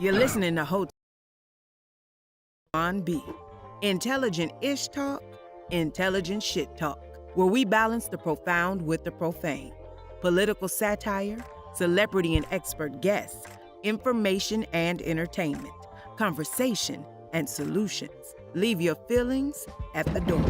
You're listening to Hotep B. Intelligent Ish talk, intelligent shit talk, where we balance the profound with the profane. Political satire, celebrity and expert guests, information and entertainment, conversation and solutions. Leave your feelings at the door.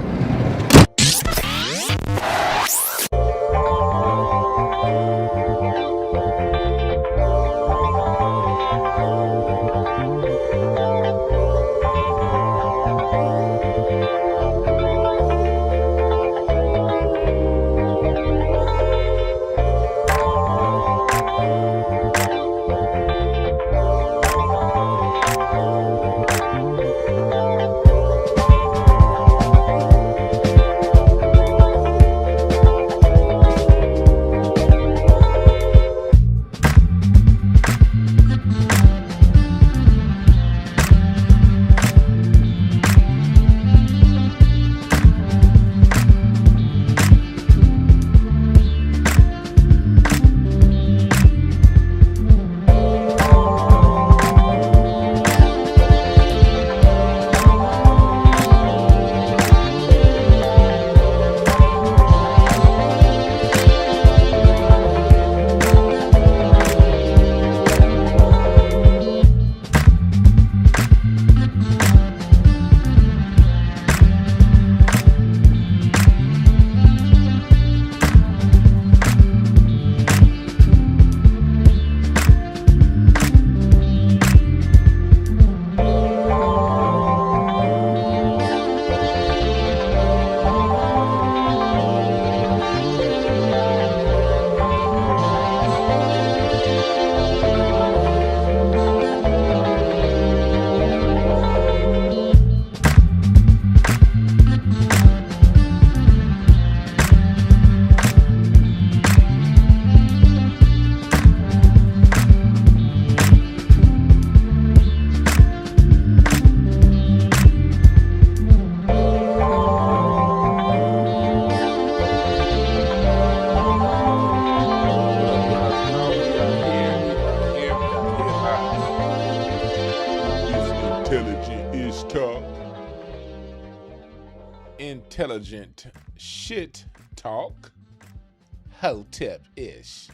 Intelligent shit talk, Hotep Ish.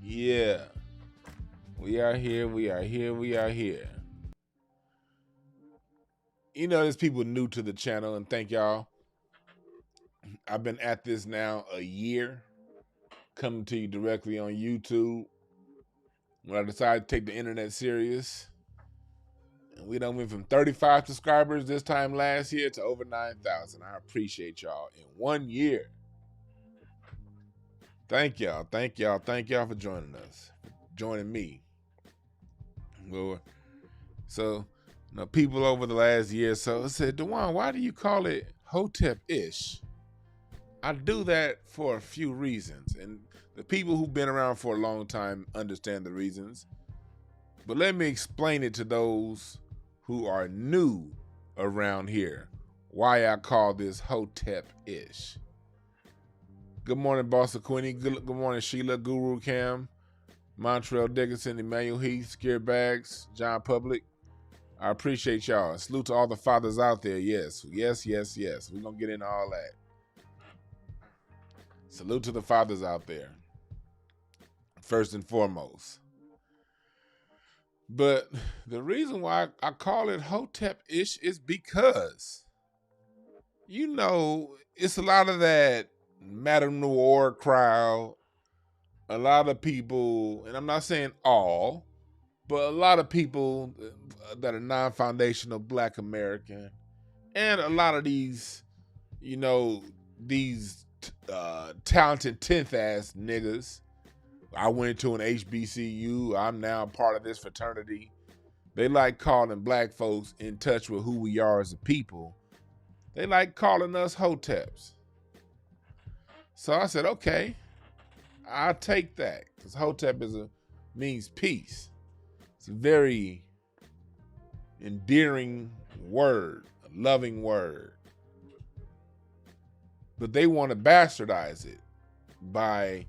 Yeah, we are here. You know, there's people new to the channel, and thank y'all. I've been at this now a year, coming to you directly on YouTube. When I decided to take the internet serious, and we done went from 35 subscribers this time last year to over 9,000. I appreciate y'all in 1 year. Thank y'all for joining us, joining me. So, people over the last year or so said, Dwan, why do you call it Hotep Ish? I do that for a few reasons, and the people who've been around for a long time understand the reasons. But let me explain it to those who are new around here, why I call this Hotep Ish. Good morning, Bossa Queenie. Good morning, Sheila, Guru Cam, Montreal Dickinson, Emmanuel Heath, Scare Bags, John Public. I appreciate y'all. Salute to all the fathers out there. Yes. We're going to get into all that. Salute to the fathers out there, first and foremost. But the reason why I call it Hotep Ish is because, it's a lot of that Madame Noir crowd, a lot of people, and I'm not saying all, but a lot of people that are non-foundational Black American, and a lot of these, these talented 10th ass niggas. I went to an HBCU. I'm now part of this fraternity. They like calling Black folks in touch with who we are as a people. They like calling us Hoteps. So I said, okay, I'll take that, because Hotep means peace. It's a very endearing word, a loving word. But they want to bastardize it by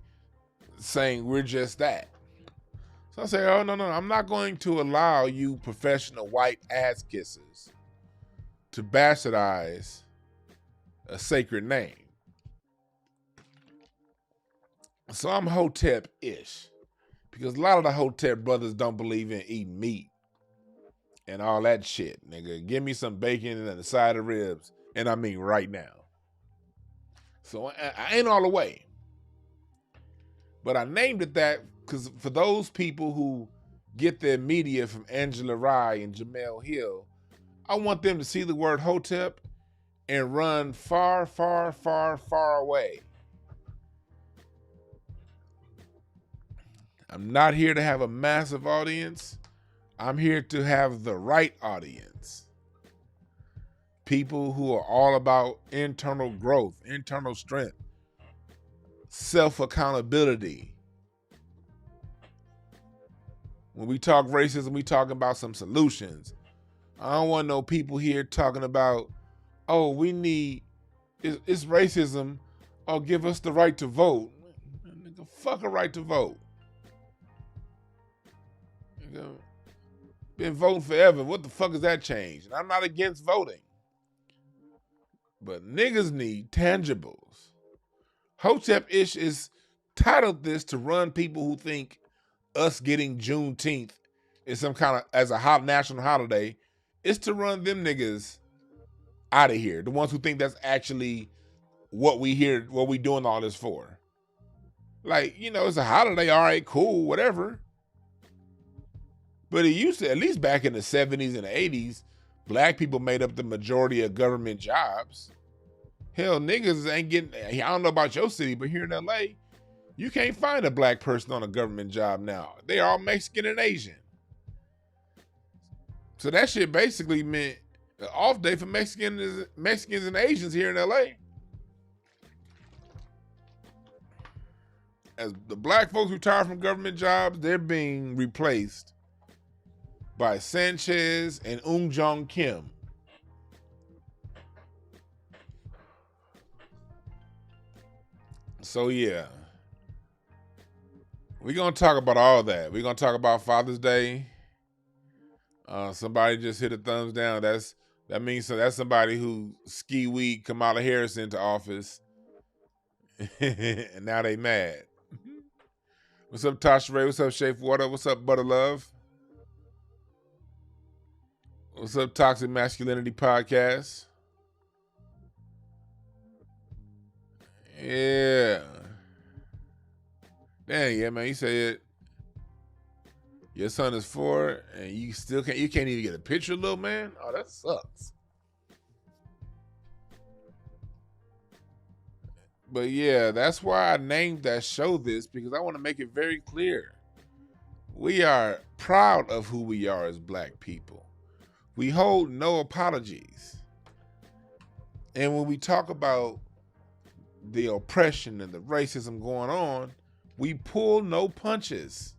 saying we're just that. So So I say, oh, no, I'm not going to allow you professional white ass kissers to bastardize a sacred name. So I'm Hotep Ish, because a lot of the Hotep brothers don't believe in eating meat and all that shit, nigga. Give me some bacon and a side of ribs, and I mean right now. So I ain't all the way. But I named it that because for those people who get their media from Angela Rye and Jamel Hill, I want them to see the word Hotep and run far, far, far, far away. I'm not here to have a massive audience. I'm here to have the right audience. People who are all about internal growth, internal strength, self-accountability. When we talk racism, we talking about some solutions. I don't want no people here talking about, oh, we need, it's racism, or give us the right to vote. Nigga, fuck a right to vote. Nigga, been voting forever. What the fuck has that changed? And I'm not against voting. But niggas need tangibles. Hotep Ish is titled this to run people who think us getting Juneteenth is some kind of, as a hot national holiday, it's to run them niggas out of here. The ones who think that's actually what we doing all this for. Like, you know, it's a holiday, all right, cool, whatever. But it used to, at least back in the 70s and the 80s, black people made up the majority of government jobs. Hell, niggas ain't getting, I don't know about your city, but here in LA, you can't find a black person on a government job now. They are all Mexican and Asian. So that shit basically meant an off day for Mexicans and Asians here in LA. As the black folks retire from government jobs, they're being replaced by Sanchez and Ung Jong Kim. So yeah, we're gonna talk about all that. We're gonna talk about Father's Day. Somebody just hit a thumbs down. That means that's somebody who ski weed Kamala Harris into office, and now they mad. What's up, Tasha Ray? What's up, Shafe Water? What's up, Butter Love? What's up, Toxic Masculinity Podcast? Yeah. Dang, yeah, man. You said your son is 4 and you can't even get a picture, little man? Oh, that sucks. But yeah, that's why I named that show this, because I want to make it very clear. We are proud of who we are as black people. We hold no apologies. And when we talk about the oppression and the racism going on, we pull no punches.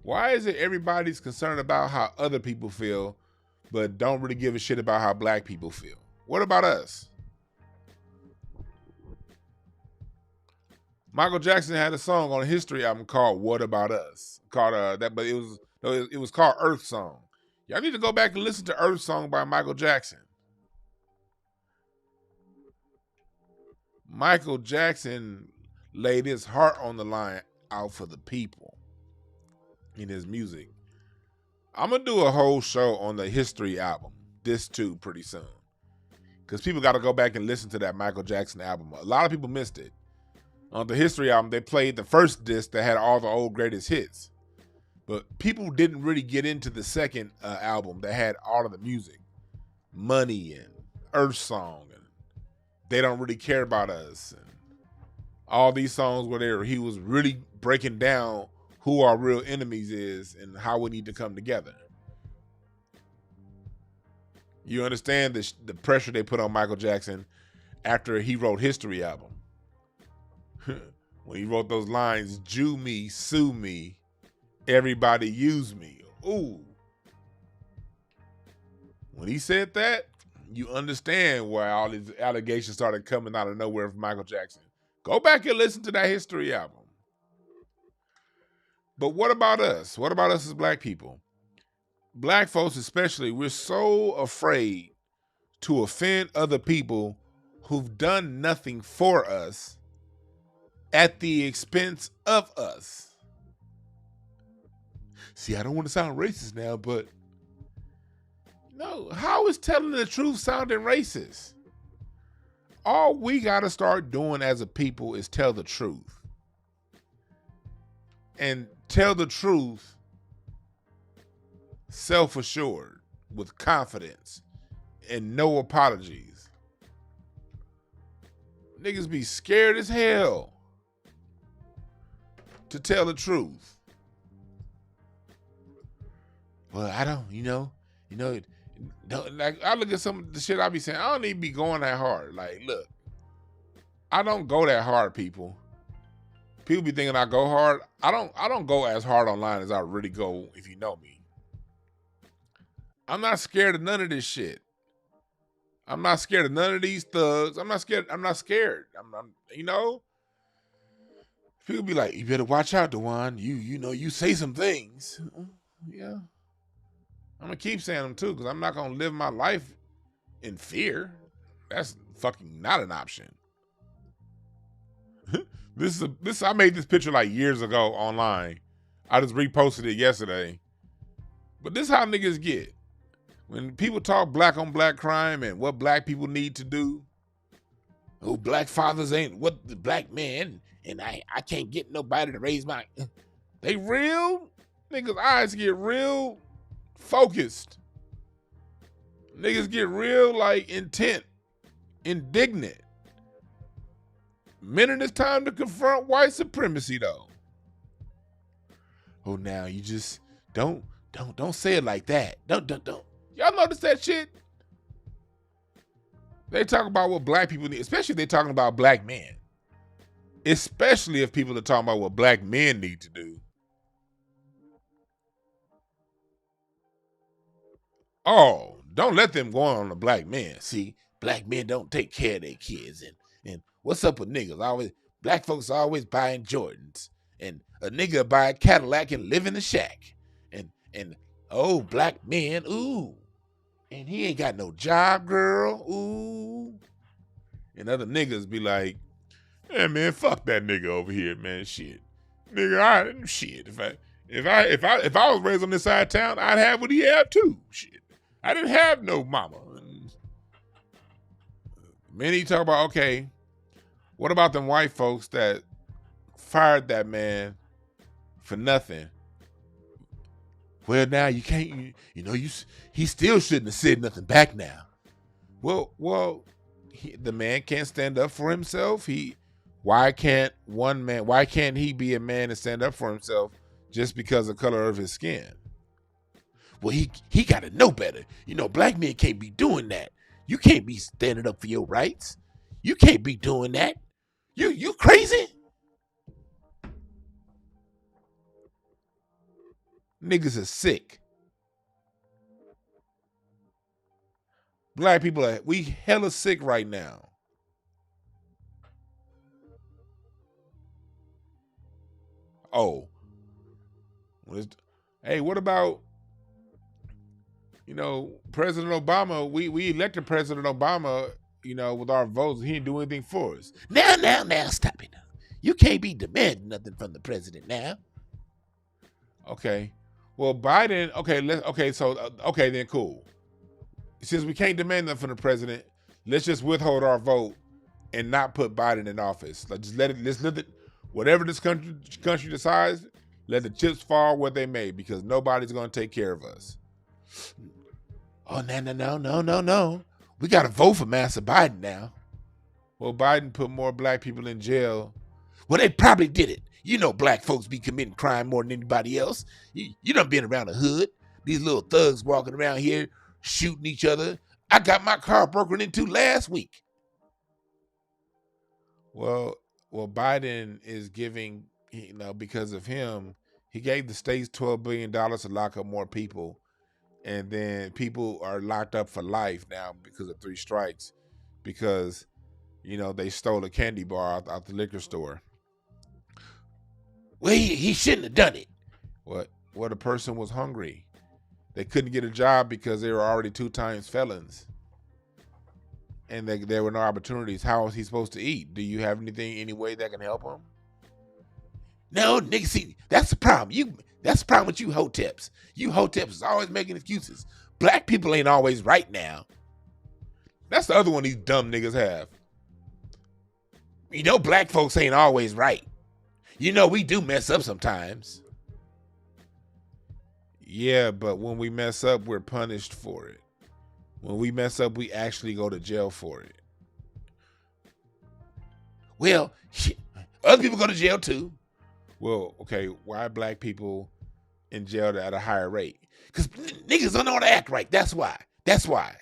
Why is it everybody's concerned about how other people feel, but don't really give a shit about how black people feel? What about us? Michael Jackson had a song on a history album called "What About Us," called but it was called Earth Song. Y'all need to go back and listen to Earth Song by Michael Jackson. Michael Jackson laid his heart on the line out for the people in his music. I'm gonna do a whole show on the history album, this too, pretty soon, because people got to go back and listen to that Michael Jackson album. A lot of people missed it. On the history album, they played the first disc that had all the old greatest hits. But people didn't really get into the second album that had all of the music. Money and Earth Song and They Don't Really Care About Us. And all these songs where he was really breaking down who our real enemies is and how we need to come together. You understand the pressure they put on Michael Jackson after he wrote History album. When he wrote those lines, Jew me, sue me, everybody use me. Ooh. When he said that, you understand why all these allegations started coming out of nowhere from Michael Jackson. Go back and listen to that History album. But what about us? What about us as black people? Black folks especially, we're so afraid to offend other people who've done nothing for us at the expense of us. See, I don't want to sound racist now, but no, how is telling the truth sounding racist? All we got to start doing as a people is tell the truth. And tell the truth self-assured, with confidence, and no apologies. Niggas be scared as hell to tell the truth. Well, I don't, like I look at some of the shit I be saying, I don't need to be going that hard. Like, look, I don't go that hard, people. People be thinking I go hard. I don't go as hard online as I really go if you know me. I'm not scared of none of this shit. I'm not scared of none of these thugs. I'm not scared. I'm people be like, you better watch out, Dwan. You say some things. Yeah. I'm gonna keep saying them too, because I'm not gonna live my life in fear. That's fucking not an option. I made this picture like years ago online. I just reposted it yesterday. But this is how niggas get. When people talk black on black crime and what black people need to do, oh, black fathers ain't what the black man, and I can't get nobody to raise my. They real niggas' eyes get real focused. Niggas get real like intent, indignant. Minute it's time to confront white supremacy, though. Oh, now you just don't say it like that. Don't. Y'all notice that shit? They talk about what black people need, especially if they're talking about black men. Especially if people are talking about what black men need to do. Oh, don't let them go on the black men. See, black men don't take care of their kids. And what's up with niggas? Black folks are always buying Jordans. And a nigga buy a Cadillac and live in the shack. And oh, black men, ooh. And he ain't got no job, girl. Ooh. And other niggas be like, hey man, fuck that nigga over here, man. Shit. Nigga, shit. If I was raised on this side of town, I'd have what he had too. Shit. I didn't have no mama. Many talk about, okay, what about them white folks that fired that man for nothing? Well, now you can't, he still shouldn't have said nothing back now. Well, the man can't stand up for himself. Why can't he be a man and stand up for himself just because of the color of his skin? Well, he got to know better. Black men can't be doing that. You can't be standing up for your rights. You can't be doing that. You crazy? Niggas are sick. Black people we hella sick right now. Oh. Hey, what about, President Obama? We elected President Obama, with our votes. He didn't do anything for us. Now, stop it. You can't be demanding nothing from the president now. Okay. Well, Biden, then cool. Since we can't demand nothing from the president, let's just withhold our vote and not put Biden in office. Let's let it, whatever this country decides, let the chips fall where they may, because nobody's going to take care of us. Oh, no. We got to vote for Master Biden now. Well, Biden put more black people in jail. Well, they probably did it. Black folks be committing crime more than anybody else. You done been around the hood. These little thugs walking around here shooting each other. I got my car broken into last week. Well, Biden is giving, because of him, he gave the states $12 billion to lock up more people. And then people are locked up for life now because of 3 strikes because, they stole a candy bar out the liquor store. Well, he shouldn't have done it. What a person was hungry. They couldn't get a job because they were already 2 times felons. And there were no opportunities. How was he supposed to eat? Do you have any way that can help him? No, nigga, see, that's the problem. That's the problem with you Hoteps. You Hoteps is always making excuses. Black people ain't always right now. That's the other one these dumb niggas have. You know black folks ain't always right. You know we do mess up sometimes. Yeah, but when we mess up, we're punished for it. When we mess up, we actually go to jail for it. Well, shit, other people go to jail too. Well, okay, why are black people in jail at a higher rate? Because niggas don't know how to act right. That's why. That's why.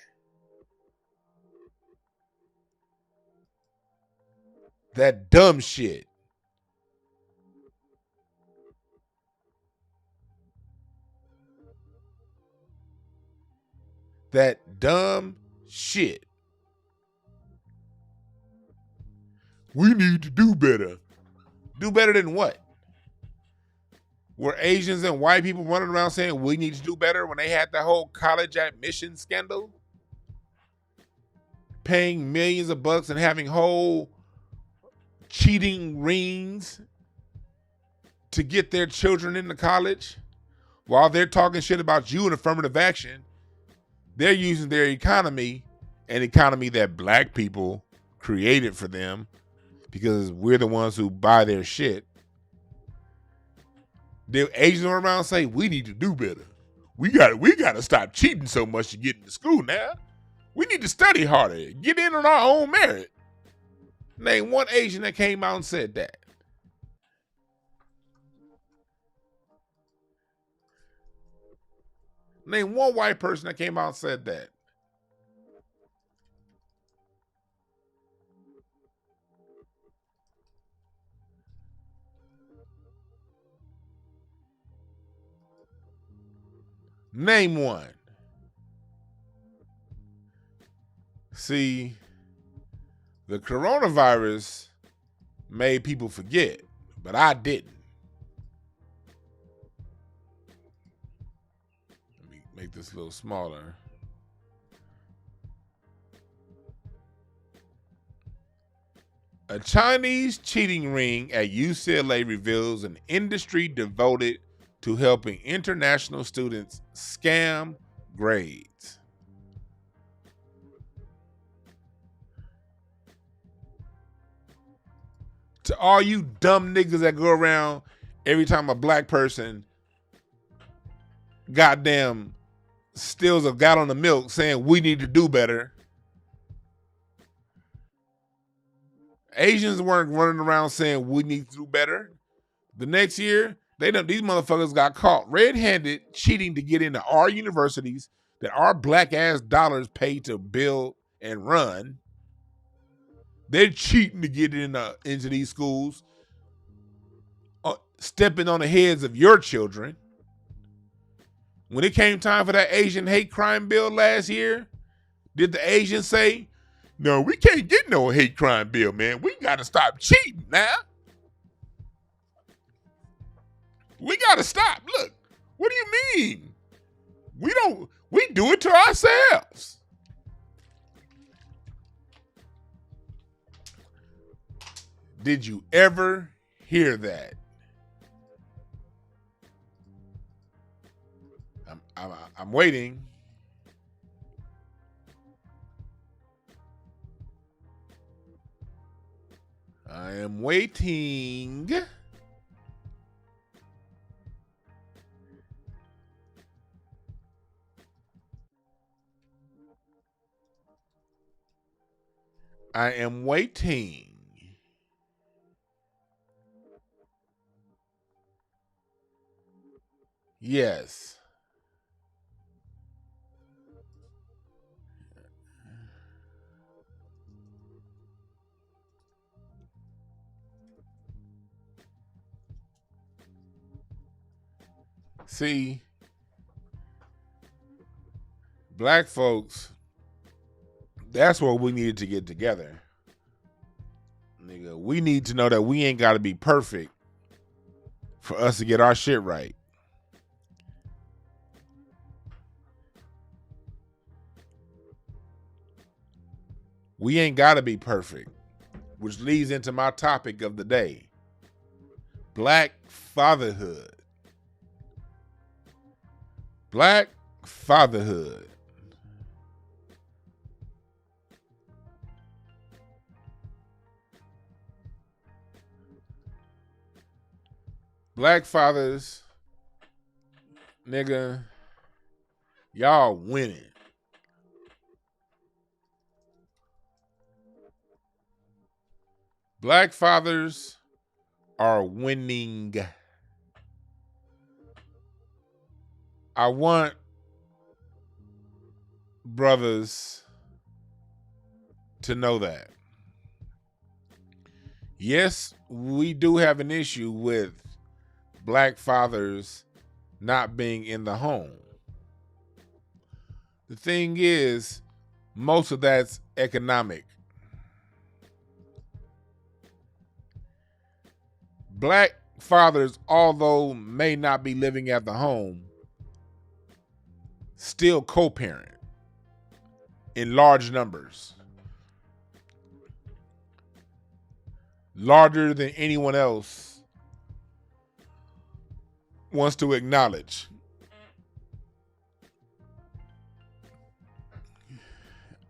That dumb shit. That dumb shit. We need to do better. Do better than what? Were Asians and white people running around saying we need to do better when they had the whole college admission scandal? Paying millions of bucks and having whole cheating rings to get their children into college? While they're talking shit about you and affirmative action, they're using their economy, an economy that black people created for them because we're the ones who buy their shit. The Asians run around say we need to do better. We got to stop cheating so much to get into school now. We need to study harder, get in on our own merit. Name one Asian that came out and said that. Name one white person that came out and said that. Name one. See, the coronavirus made people forget, but I didn't. Let me make this a little smaller. A Chinese cheating ring at UCLA reveals an industry devoted to helping international students scam grades. To all you dumb niggas that go around every time a black person goddamn steals a gallon of milk saying we need to do better. Asians weren't running around saying we need to do better. The next year, these motherfuckers got caught red-handed cheating to get into our universities that our black ass dollars pay to build and run. They're cheating to get into these schools, stepping on the heads of your children. When it came time for that Asian hate crime bill last year, did the Asians say, no, we can't get no hate crime bill, man. We got to stop cheating now. We got to stop. Look, what do you mean? We do it to ourselves. Did you ever hear that? I'm waiting. I am waiting. I am waiting. Yes. See, black folks, that's what we needed to get together. Nigga, we need to know that we ain't got to be perfect for us to get our shit right. We ain't gotta be perfect, which leads into my topic of the day: Black fatherhood. Black fatherhood. Black fathers, nigga, y'all winning. Black fathers are winning. I want brothers to know that. Yes, we do have an issue with black fathers not being in the home. The thing is, most of that's economic. Black fathers, although may not be living at the home, still co-parent in large numbers. Larger than anyone else wants to acknowledge.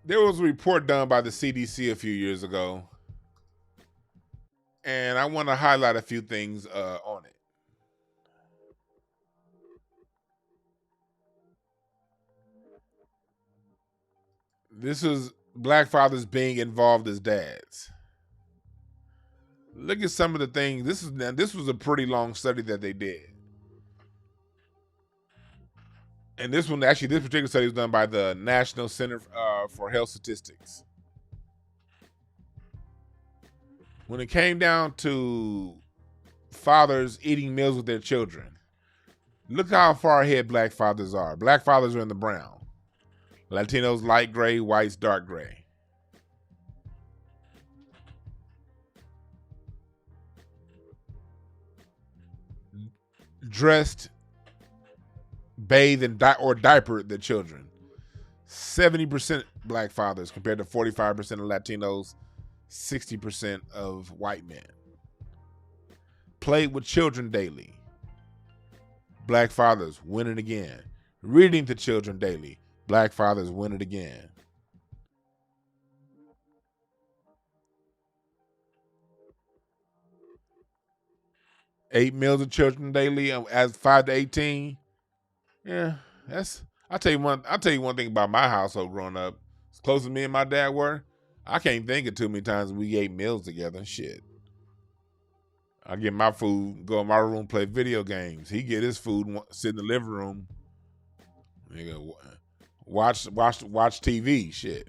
There was a report done by the CDC a few years ago, and I want to highlight a few things on it. This is black fathers being involved as dads. Look at some of the things. This was a pretty long study that they did. And this particular study was done by the National Center for Health Statistics. When it came down to fathers eating meals with their children, look how far ahead black fathers are. Black fathers are in the brown. Latinos light gray, whites dark gray. Dressed, bathed, or diapered their children. 70% black fathers compared to 45% of Latinos, 60% of white men. Played with children daily. Black fathers win it again. Reading to children daily. Black fathers win it again. Ate meals of children daily as 5 to 18. Yeah, I'll tell you one thing about my household growing up. As close as me and my dad were, I can't think of too many times we ate meals together. Shit. I get my food, go in my room, play video games. He get his food, sit in the living room, nigga, watch TV. Shit.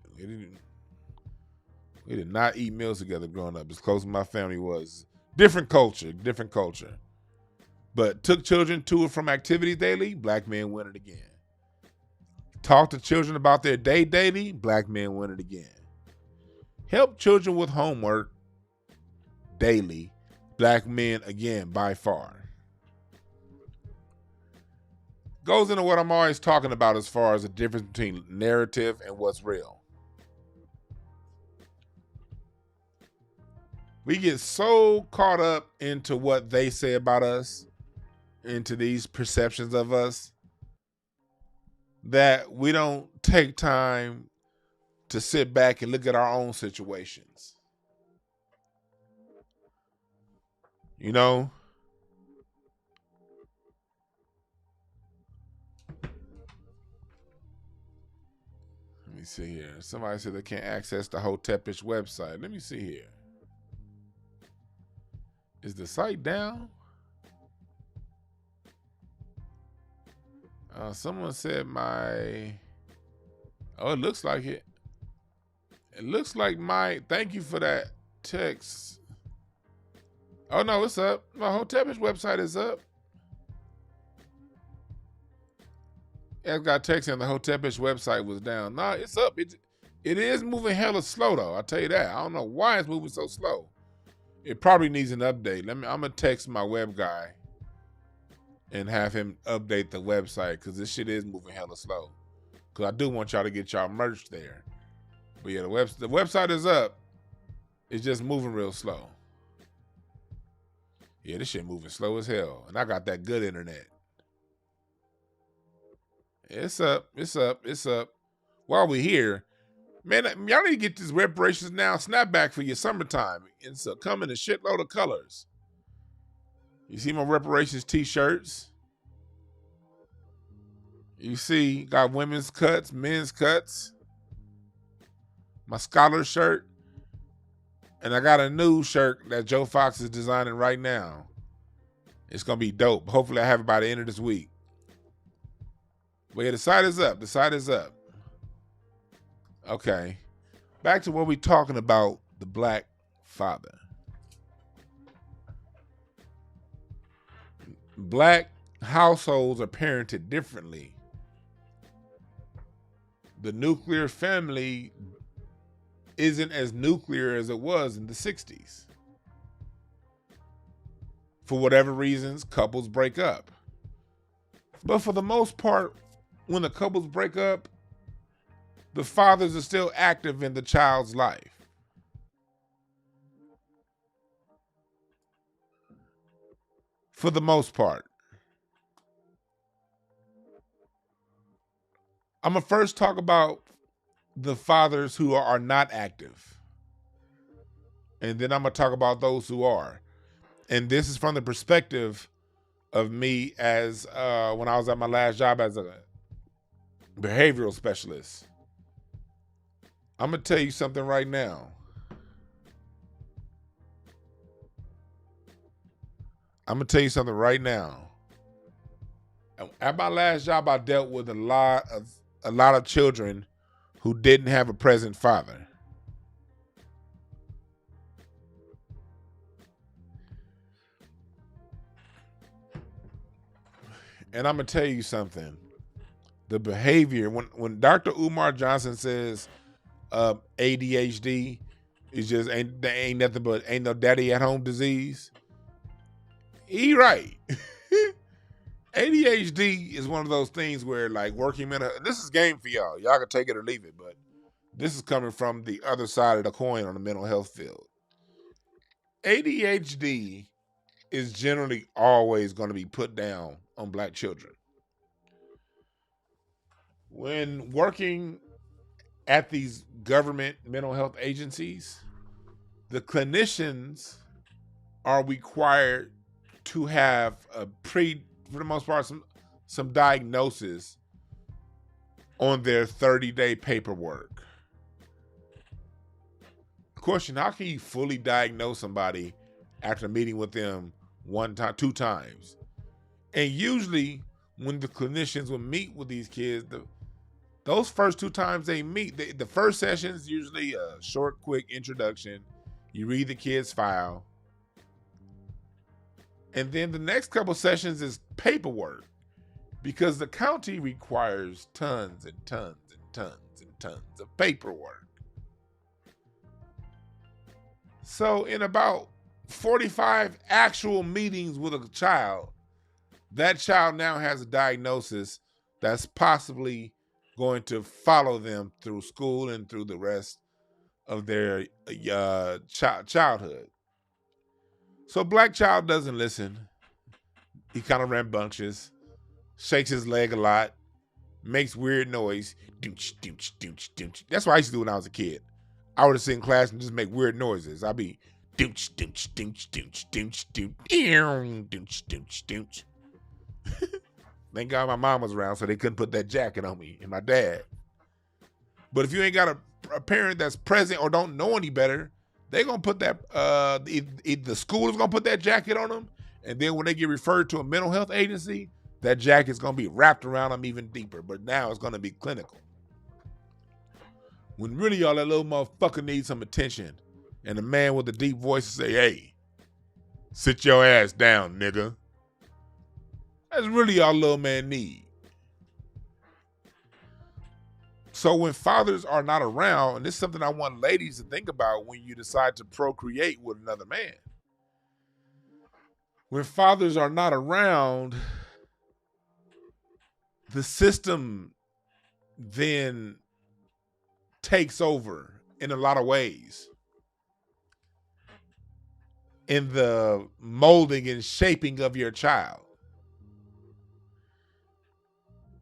We did not eat meals together growing up. As close as my family was. Different culture. But took children to and from activities daily, black men win it again. Talk to children about their day daily, black men win it again. Help children with homework daily, black men again by far. Goes into what I'm always talking about as far as the difference between narrative and what's real. We get so caught up into what they say about us, into these perceptions of us, that we don't take time to sit back and look at our own situations. You know? Let me see here. Somebody said they can't access the Hotepish website. Let me see here. Is the site down? Someone said oh, it looks like it. It looks like thank you for that text. Oh no, it's up. My Hotepish website is up. I got text and the Hotepish website was down. Nah, it's up. It is moving hella slow though. I'll tell you that. I don't know why it's moving so slow. It probably needs an update. I'm gonna text my web guy and have him update the website because this shit is moving hella slow. Because I do want y'all to get y'all merch there. But yeah, the website is up. It's just moving real slow. Yeah, this shit moving slow as hell. And I got that good internet. It's up. While we're here, man, y'all need to get this Reparations Now snapback for your summertime. It's coming in a shitload of colors. You see my reparations t-shirts. You see, got women's cuts, men's cuts. My scholar shirt. And I got a new shirt that Joe Fox is designing right now. It's going to be dope. Hopefully I have it by the end of this week. But yeah, the site is up. Okay. Back to what we're talking about, the black father. Black households are parented differently. The nuclear family isn't as nuclear as it was in the 60s. For whatever reasons, couples break up. But for the most part, when the couples break up, the fathers are still active in the child's life. For the most part. I'm going to first talk about the fathers who are not active. And then I'm going to talk about those who are. And this is from the perspective of me as when I was at my last job as a behavioral specialist. I'm going to tell you something right now. At my last job, I dealt with a lot of children who didn't have a present father. And I'm going to tell you something. The behavior, when Dr. Umar Johnson says ADHD is just ain't nothing but ain't no daddy at home disease, he right. ADHD is one of those things where like working mental, this is game for y'all. Y'all can take it or leave it, but this is coming from the other side of the coin on the mental health field. ADHD is generally always going to be put down on black children. When working at these government mental health agencies, the clinicians are required to have for the most part, some diagnosis on their 30-day paperwork. Question, how can you fully diagnose somebody after meeting with them one time, 2 times? And usually when the clinicians will meet with these kids, those first 2 times they meet, the first session is usually a short, quick introduction. You read the kid's file. And then the next couple sessions is paperwork, because the county requires tons and tons and tons and tons of paperwork. So in about 45 actual meetings with a child, that child now has a diagnosis that's possibly going to follow them through school and through the rest of their childhood. So black child doesn't listen. He kind of rambunctious, shakes his leg a lot, makes weird noise. Doonch, doonch, doonch, doonch. That's what I used to do when I was a kid. I would sit in class and just make weird noises. I'd be doonch, doonch, doonch, doonch, doonch, doonch, doonch, doonch, doonch. Thank God my mom was around so they couldn't put that jacket on me, and my dad. But if you ain't got a parent that's present or don't know any better, they're going to put that, the school is going to put that jacket on them, and then when they get referred to a mental health agency, that jacket's going to be wrapped around them even deeper, but now it's going to be clinical. When really y'all, that little motherfucker needs some attention, and the man with the deep voice say, hey, sit your ass down, nigga. That's really all little man need. So when fathers are not around, and this is something I want ladies to think about when you decide to procreate with another man. When fathers are not around, the system then takes over in a lot of ways in the molding and shaping of your child.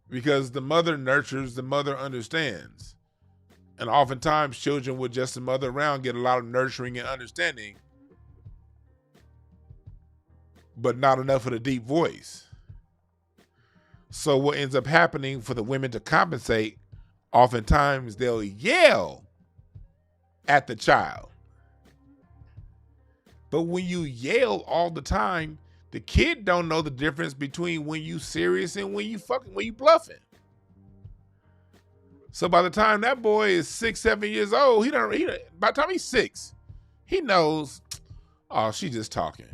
Because the mother nurtures, the mother understands. And oftentimes children with just a mother around get a lot of nurturing and understanding, but not enough of the deep voice. So what ends up happening for the women to compensate, oftentimes they'll yell at the child. But when you yell all the time, the kid don't know the difference between when you serious and when you bluffing. So by the time that boy is 6, 7 years old, by the time he's 6, he knows, oh, she's just talking.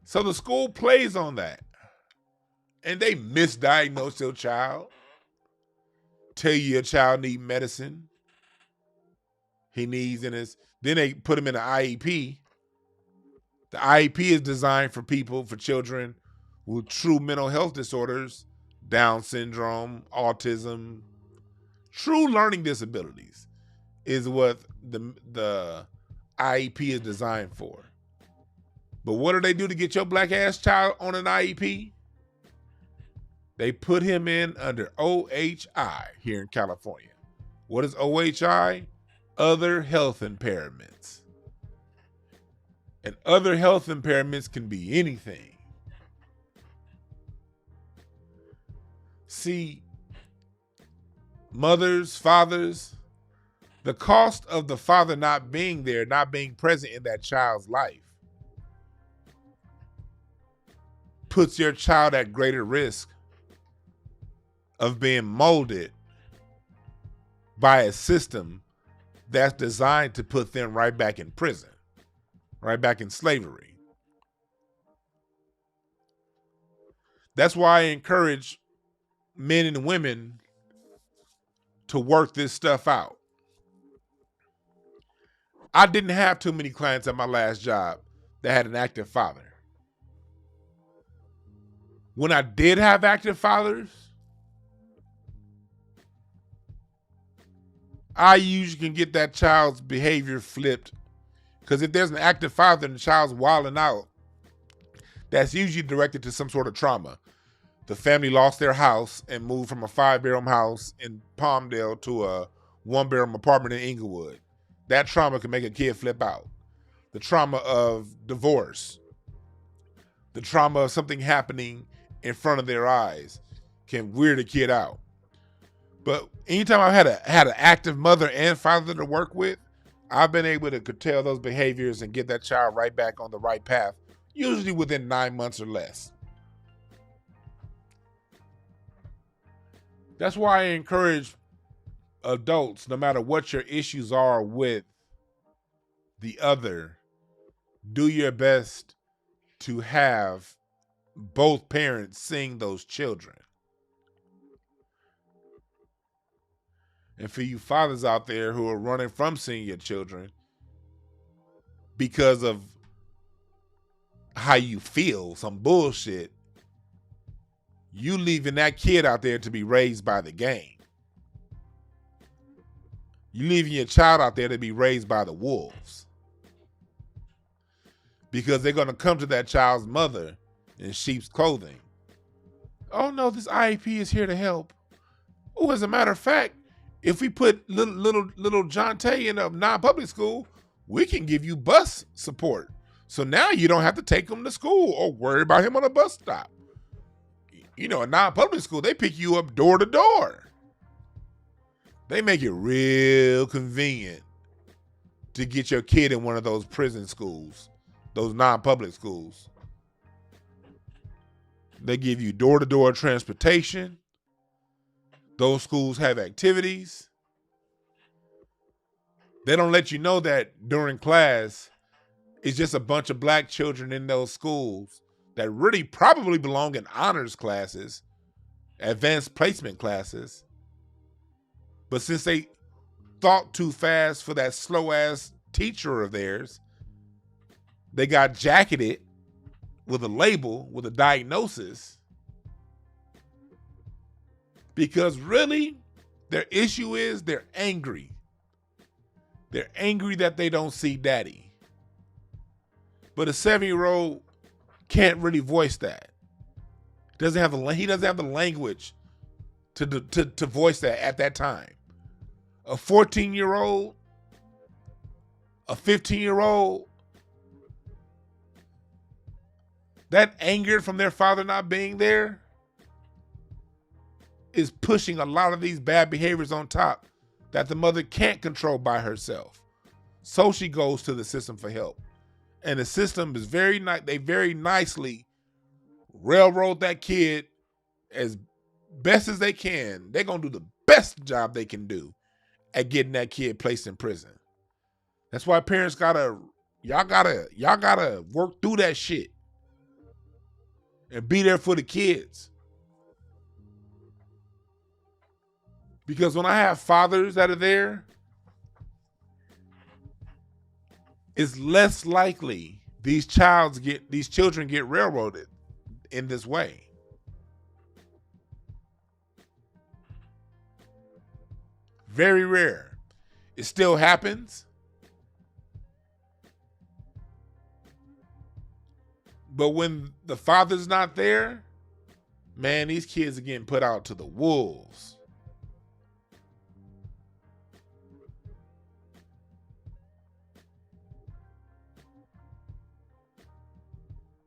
So the school plays on that. And they misdiagnose your child. Tell you your child needs medicine. Then they put him in an IEP. The IEP is designed for children with true mental health disorders, Down syndrome, autism, true learning disabilities is what the IEP is designed for. But what do they do to get your black ass child on an IEP? They put him in under OHI here in California. What is OHI? Other health impairments. And other health impairments can be anything. See, mothers, fathers, the cost of the father not being there, not being present in that child's life, puts your child at greater risk of being molded by a system that's designed to put them right back in prison, right back in slavery. That's why I encourage men and women to work this stuff out. I didn't have too many clients at my last job that had an active father. When I did have active fathers, I usually can get that child's behavior flipped. Because if there's an active father and the child's wilding out, that's usually directed to some sort of trauma. The family lost their house and moved from a 5-bedroom house in Palmdale to a 1-bedroom apartment in Inglewood. That trauma can make a kid flip out. The trauma of divorce, the trauma of something happening in front of their eyes can weird a kid out. But anytime I've had an active mother and father to work with, I've been able to curtail those behaviors and get that child right back on the right path, usually within 9 months or less. That's why I encourage adults, no matter what your issues are with the other, do your best to have both parents seeing those children. And for you fathers out there who are running from seeing your children because of how you feel, some bullshit, you leaving that kid out there to be raised by the game. You leaving your child out there to be raised by the wolves. Because they're going to come to that child's mother in sheep's clothing. Oh no, this IEP is here to help. Oh, as a matter of fact, if we put little Jonte in a non-public school, we can give you bus support. So now you don't have to take him to school or worry about him on a bus stop. You know, a non-public school, they pick you up door to door. They make it real convenient to get your kid in one of those prison schools, those non-public schools. They give you door-to-door transportation. Those schools have activities. They don't let you know that during class, it's just a bunch of black children in those schools that really probably belong in honors classes, advanced placement classes. But since they thought too fast for that slow-ass teacher of theirs, they got jacketed with a label, with a diagnosis, because really their issue is they're angry. They're angry that they don't see daddy. But a 7-year-old can't really voice that. He doesn't have the language to voice that at that time. A 14-year-old, a 15-year-old, that anger from their father not being there is pushing a lot of these bad behaviors on top that the mother can't control by herself. So she goes to the system for help. And the system is they very nicely railroad that kid as best as they can. They're going to do the best job they can do at getting that kid placed in prison. That's why parents y'all gotta work through that shit and be there for the kids. Because when I have fathers that are there, it's less likely these children get railroaded in this way. Very rare. It still happens. But when the father's not there, man, these kids are getting put out to the wolves.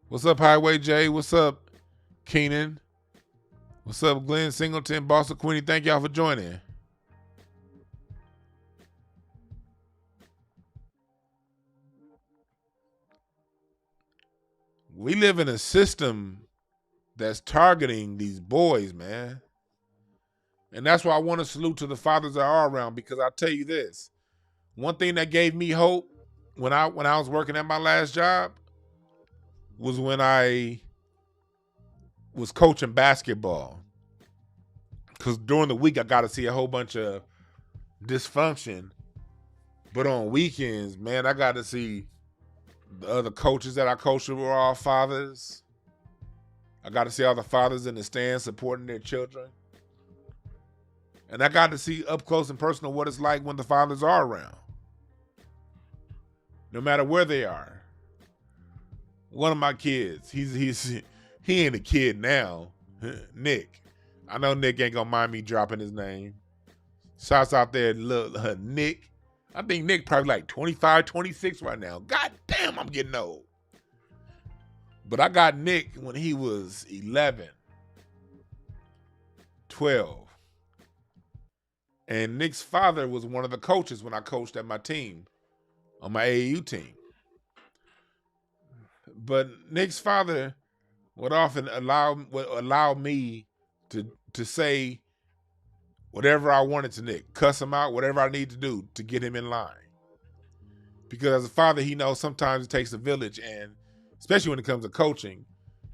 What's up, Highway J? What's up, Keenan? What's up, Glenn Singleton, Boston Queenie? Thank y'all for joining. We live in a system that's targeting these boys, man. And that's why I want to salute to the fathers that are around, because I'll tell you this. One thing that gave me hope when I was working at my last job was when I was coaching basketball. Because during the week, I got to see a whole bunch of dysfunction. But on weekends, man, I got to see the other coaches that I coached were all fathers. I got to see all the fathers in the stands supporting their children. And I got to see up close and personal what it's like when the fathers are around. No matter where they are. One of my kids, he ain't a kid now, Nick. I know Nick ain't gonna mind me dropping his name. Shouts out there to Nick. I think Nick probably like 25, 26 right now. God damn, I'm getting old. But I got Nick when he was 11, 12. And Nick's father was one of the coaches when I coached at my team, on my AAU team. But Nick's father would often allow me to say whatever I wanted to Nick, cuss him out, whatever I need to do to get him in line. Because as a father, he knows sometimes it takes a village, and especially when it comes to coaching,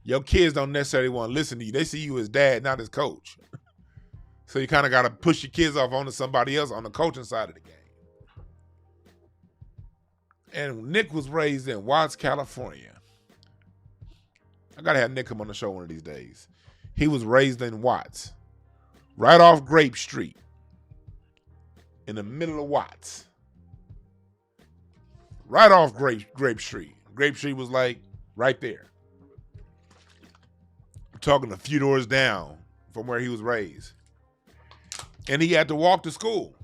your kids don't necessarily want to listen to you. They see you as dad, not as coach. So you kind of got to push your kids off onto somebody else on the coaching side of the game. And Nick was raised in Watts, California. I got to have Nick come on the show one of these days. He was raised in Watts, right off Grape Street, in the middle of Watts. Right off Grape Street. Grape Street was like right there. I'm talking a few doors down from where he was raised. And he had to walk to school.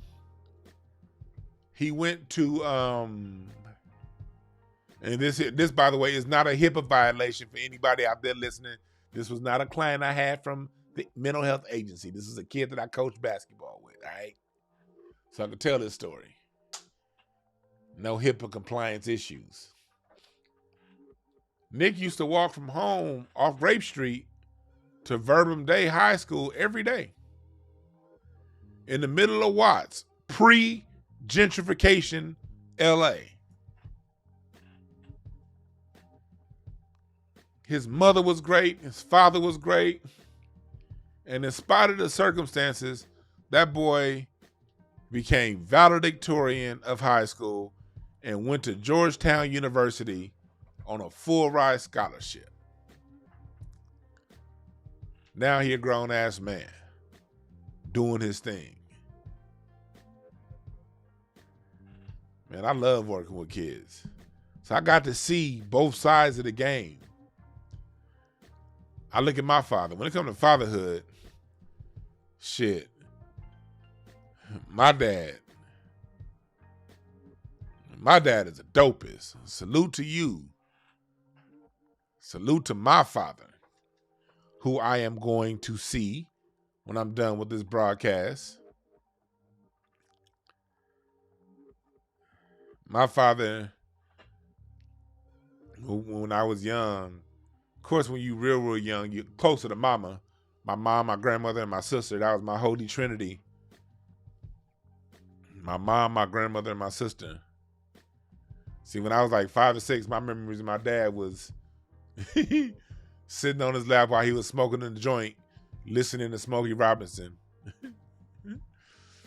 He went to, and this, by the way, is not a HIPAA violation for anybody out there listening. This was not a client I had from the mental health agency. This is a kid that I coached basketball with, all right? So I can tell this story. No HIPAA compliance issues. Nick used to walk from home off Grape Street to Verbum Day High School every day. In the middle of Watts, pre-gentrification LA. His mother was great. His father was great. And in spite of the circumstances, that boy became valedictorian of high school and went to Georgetown University on a full ride scholarship. Now he a grown-ass man doing his thing. Man, I love working with kids. So I got to see both sides of the game. I look at my father. When it comes to fatherhood, shit, my dad is a dopest. Salute to you. Salute to my father, who I am going to see when I'm done with this broadcast. My father, when I was young, of course, when you real young, you're closer to mama. My mom, my grandmother, and my sister. That was my holy trinity. My mom, my grandmother, and my sister. See, when I was like 5 or 6, my memories of my dad was sitting on his lap while he was smoking in the joint, listening to Smokey Robinson.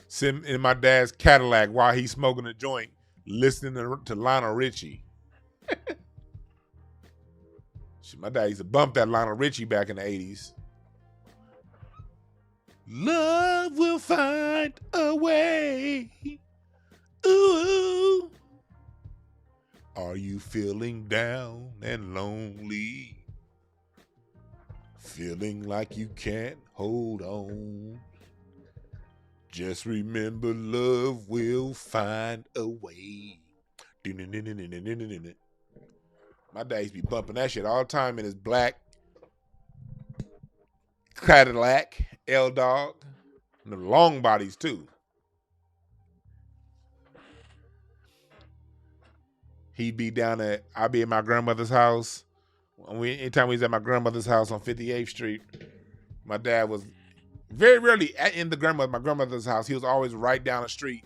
Sitting in my dad's Cadillac while he's smoking a joint, listening to Lionel Richie. Shit, my dad used to bump that Lionel Richie back in the 80s. Love will find a way. Ooh. Are you feeling down and lonely? Feeling like you can't hold on? Just remember, love will find a way. My dad used to be bumping that shit all the time in his black Cadillac, L-Dog, and the long bodies too. He'd be I'd be at my grandmother's house. Anytime we was at my grandmother's house on 58th Street, my dad was very rarely in my grandmother's house. He was always right down the street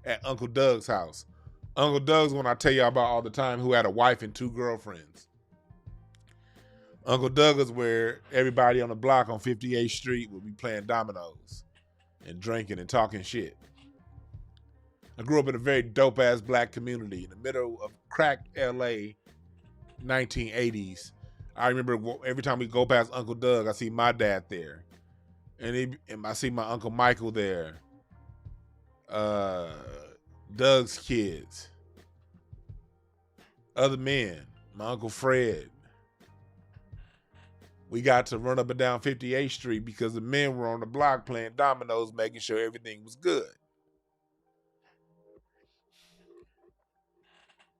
at Uncle Doug's house. Uncle Doug's one I tell you about all the time, who had a wife and 2 girlfriends. Uncle Doug is where everybody on the block on 58th Street would be playing dominoes and drinking and talking shit. I grew up in a very dope-ass black community in the middle of crack LA, 1980s. I remember every time we go past Uncle Doug, I see my dad there. And I see my Uncle Michael there. Doug's kids. Other men. My Uncle Fred. We got to run up and down 58th Street because the men were on the block playing dominoes, making sure everything was good.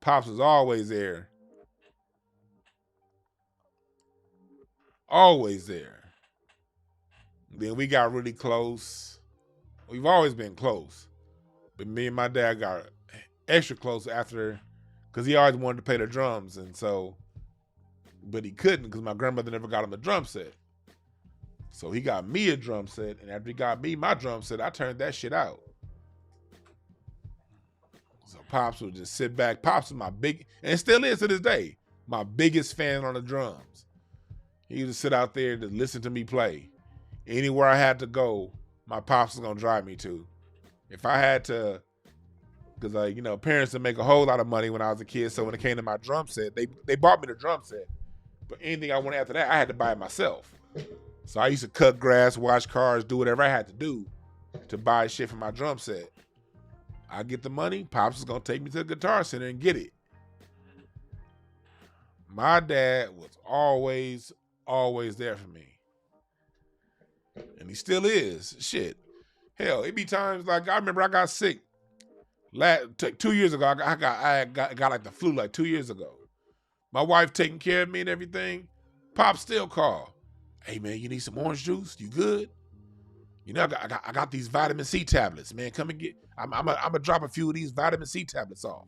Pops was always there. Always there. Then we got really close. We've always been close. But me and my dad got extra close after, because he always wanted to play the drums. And so, but he couldn't because my grandmother never got him a drum set. So he got me a drum set. And after he got me my drum set, I turned that shit out. So Pops would just sit back. Pops was my and still is to this day, my biggest fan on the drums. He used to sit out there to listen to me play. Anywhere I had to go, my Pops was going to drive me to. If I had to, because parents didn't make a whole lot of money when I was a kid, so when it came to my drum set, they bought me the drum set. But anything I wanted after that, I had to buy it myself. So I used to cut grass, wash cars, do whatever I had to do to buy shit for my drum set. I get the money, Pops is going to take me to the Guitar Center and get it. My dad was always there for me. And he still is. Shit. Hell, it be times like, I remember I got sick 2 years ago. I got like the flu like 2 years ago. My wife taking care of me and everything. Pop still call. Hey man, you need some orange juice? You good? I got these vitamin C tablets, man. Come and get. I'm gonna drop a few of these vitamin C tablets off.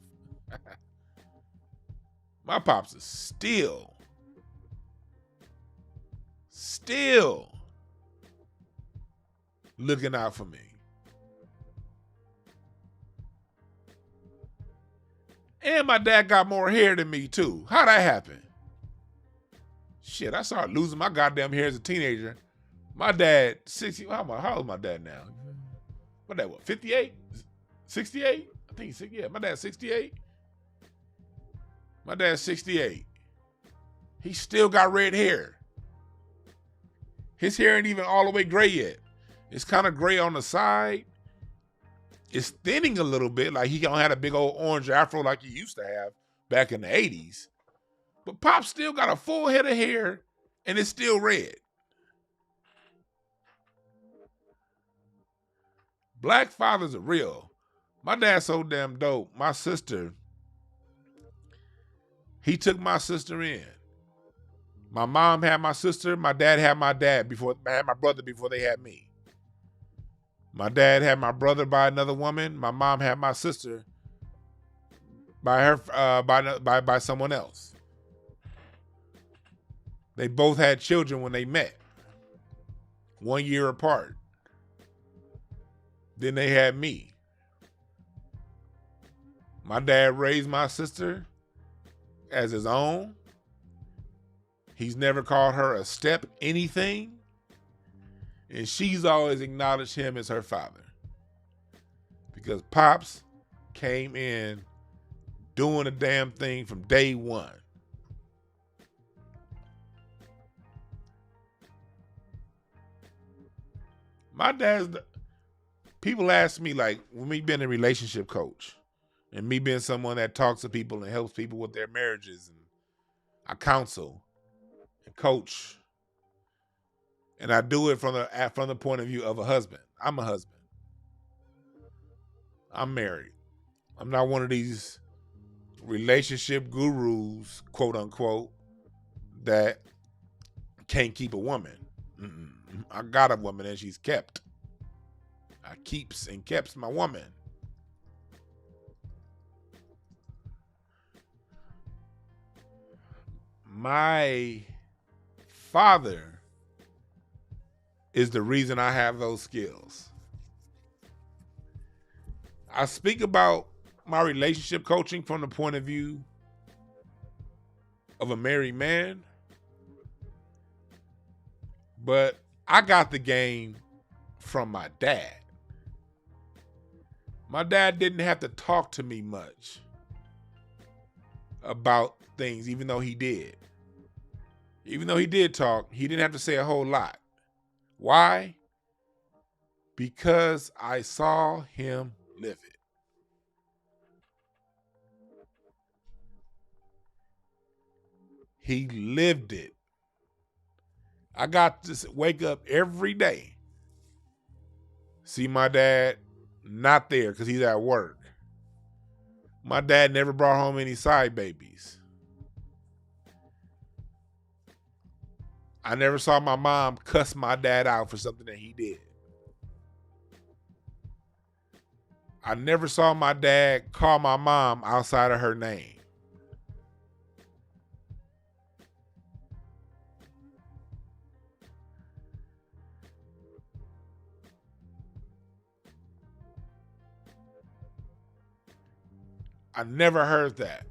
My pops is still looking out for me. And my dad got more hair than me too. How'd that happen? Shit, I started losing my goddamn hair as a teenager. My dad, 60, how old is my dad now? My dad, 58? 68? I think he's, yeah, my dad's 68. My dad's 68. He still got red hair. His hair ain't even all the way gray yet. It's kind of gray on the side. It's thinning a little bit, like he don't have a big old orange afro like he used to have back in the 80s. But Pop still got a full head of hair, and it's still red. Black fathers are real. My dad's so damn dope. My sister, he took my sister in. My mom had my sister. My dad had my brother before they had me. My dad had my brother by another woman. My mom had my sister by someone else. They both had children when they met, 1 year apart. Then they had me. My dad raised my sister as his own. He's never called her a step anything. And she's always acknowledged him as her father. Because Pops came in doing a damn thing from day one. My dad's, people ask me, like, when me being a relationship coach and me being someone that talks to people and helps people with their marriages, and I counsel and coach, and I do it from the point of view of a husband. I'm a husband. I'm married. I'm not one of these relationship gurus, quote unquote, that can't keep a woman. I got a woman and she's kept. I keeps and kept my woman. My father is the reason I have those skills. I speak about my relationship coaching from the point of view of a married man, but I got the game from my dad. My dad didn't have to talk to me much about things, even though he did. Even though he did talk, he didn't have to say a whole lot. Why? Because I saw him live it. He lived it. I got to wake up every day, see my dad not there because he's at work. My dad never brought home any side babies. I never saw my mom cuss my dad out for something that he did. I never saw my dad call my mom outside of her name. I never heard that.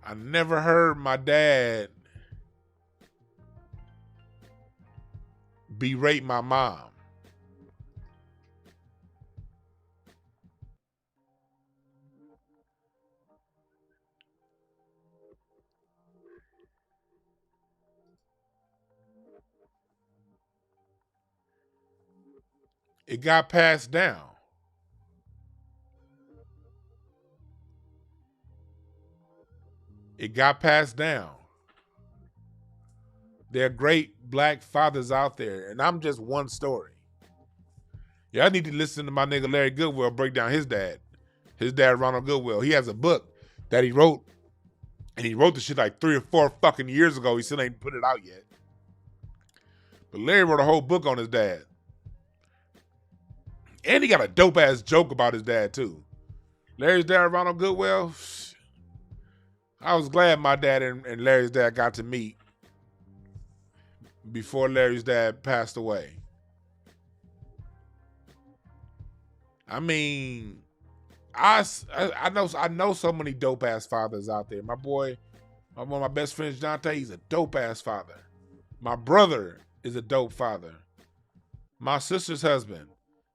I never heard my dad berate my mom. It got passed down. It got passed down. There are great black fathers out there, and I'm just one story. Y'all need to listen to my nigga Larry Goodwill break down his dad. His dad, Ronald Goodwill. He has a book that he wrote, and he wrote the shit like 3 or 4 fucking years ago. He still ain't put it out yet. But Larry wrote a whole book on his dad. And he got a dope-ass joke about his dad, too. Larry's dad, Ronald Goodwill, I was glad my dad and Larry's dad got to meet before Larry's dad passed away. I mean, I know so many dope-ass fathers out there. My boy, one of my best friends, Jonte, he's a dope-ass father. My brother is a dope father. My sister's husband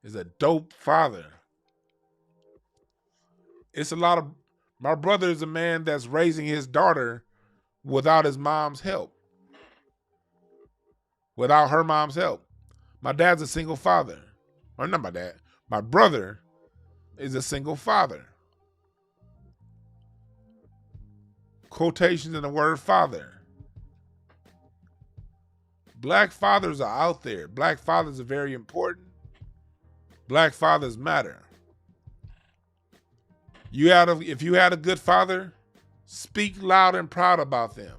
is a dope father. It's a lot of My brother is a man that's raising his daughter without his mom's help, without her mom's help. My dad's a single father. Or not my dad. My brother is a single father. Quotations in the word father. Black fathers are out there. Black fathers are very important. Black fathers matter. If you had a good father, speak loud and proud about them.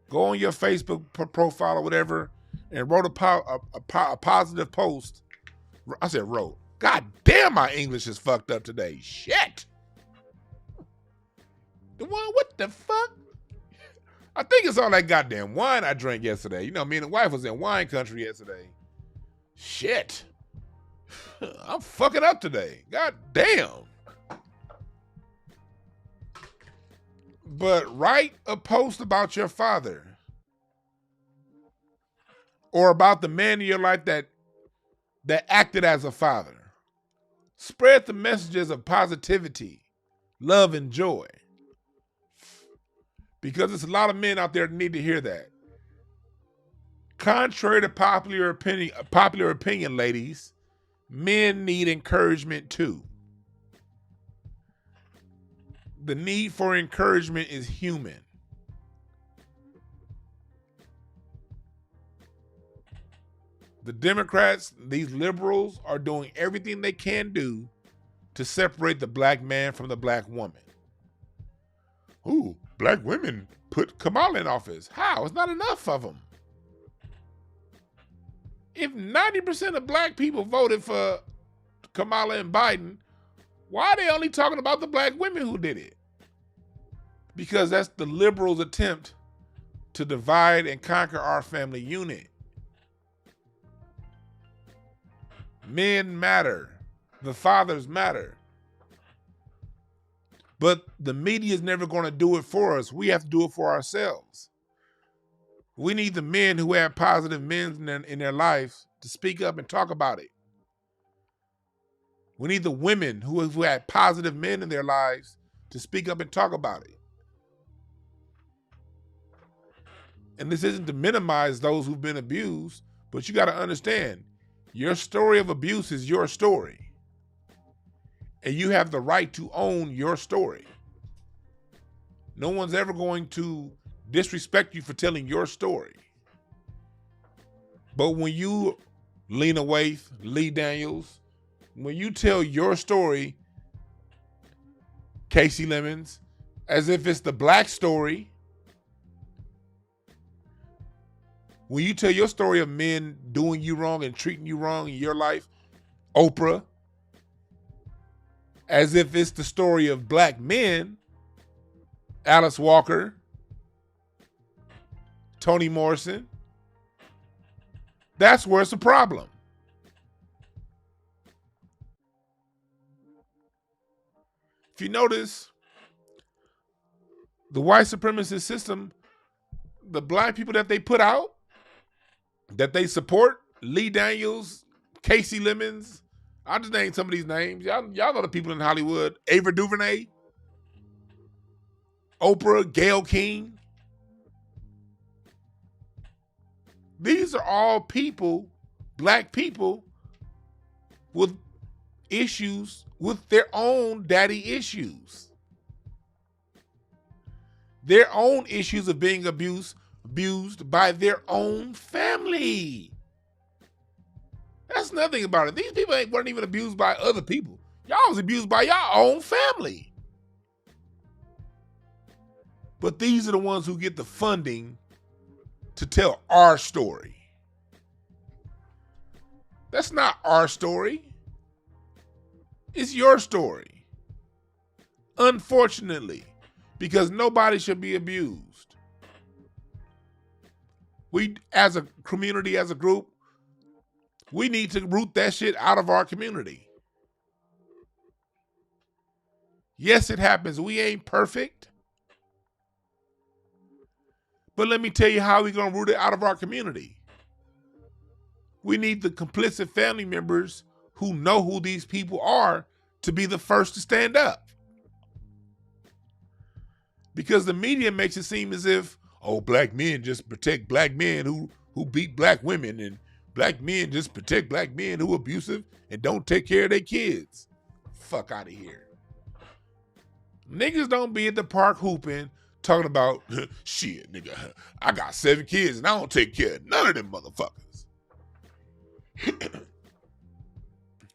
Go on your Facebook profile or whatever and wrote a positive post. I said wrote. God damn, my English is fucked up today. Shit. What the fuck? I think it's all that goddamn wine I drank yesterday. You know, me and the wife was in wine country yesterday. Shit. I'm fucking up today. God damn. But write a post about your father or about the man in your life that acted as a father. Spread the messages of positivity, love, and joy. Because there's a lot of men out there that need to hear that. Contrary to popular opinion, ladies, men need encouragement too. The need for encouragement is human. The Democrats, these liberals, are doing everything they can do to separate the black man from the black woman. Ooh, black women put Kamala in office. How? It's not enough of them. If 90% of black people voted for Kamala and Biden, why are they only talking about the black women who did it? Because that's the liberals' attempt to divide and conquer our family unit. Men matter. The fathers matter. But the media is never going to do it for us. We have to do it for ourselves. We need the men who have positive men in their lives to speak up and talk about it. We need the women who had positive men in their lives to speak up and talk about it. And this isn't to minimize those who've been abused, but you got to understand, your story of abuse is your story. And you have the right to own your story. No one's ever going to disrespect you for telling your story. But when you, Lena Waithe, Lee Daniels, when you tell your story, Casey Lemons, as if it's the black story, when you tell your story of men doing you wrong and treating you wrong in your life, Oprah, as if it's the story of black men, Alice Walker, Toni Morrison, that's where it's a problem. If you notice, the white supremacist system, the black people that they put out, that they support, Lee Daniels, Casey Lemons, I'll just name some of these names. Y'all know the people in Hollywood. Ava DuVernay, Oprah, Gayle King. These are all people, black people, with issues, with their own daddy issues. Their own issues of being abused by their own family. That's nothing about it. These people weren't even abused by other people. Y'all was abused by your own family. But these are the ones who get the funding to tell our story. That's not our story. It's your story. Unfortunately, because nobody should be abused. We, as a community, as a group, we need to root that shit out of our community. Yes, it happens. We ain't perfect. But let me tell you how we're going to root it out of our community. We need the complicit family members who know who these people are to be the first to stand up. Because the media makes it seem as if, oh, black men just protect black men who beat black women, and black men just protect black men who abusive and don't take care of their kids. Fuck out of here. Niggas don't be at the park hooping, talking about, shit, nigga, I got 7 kids and I don't take care of none of them motherfuckers.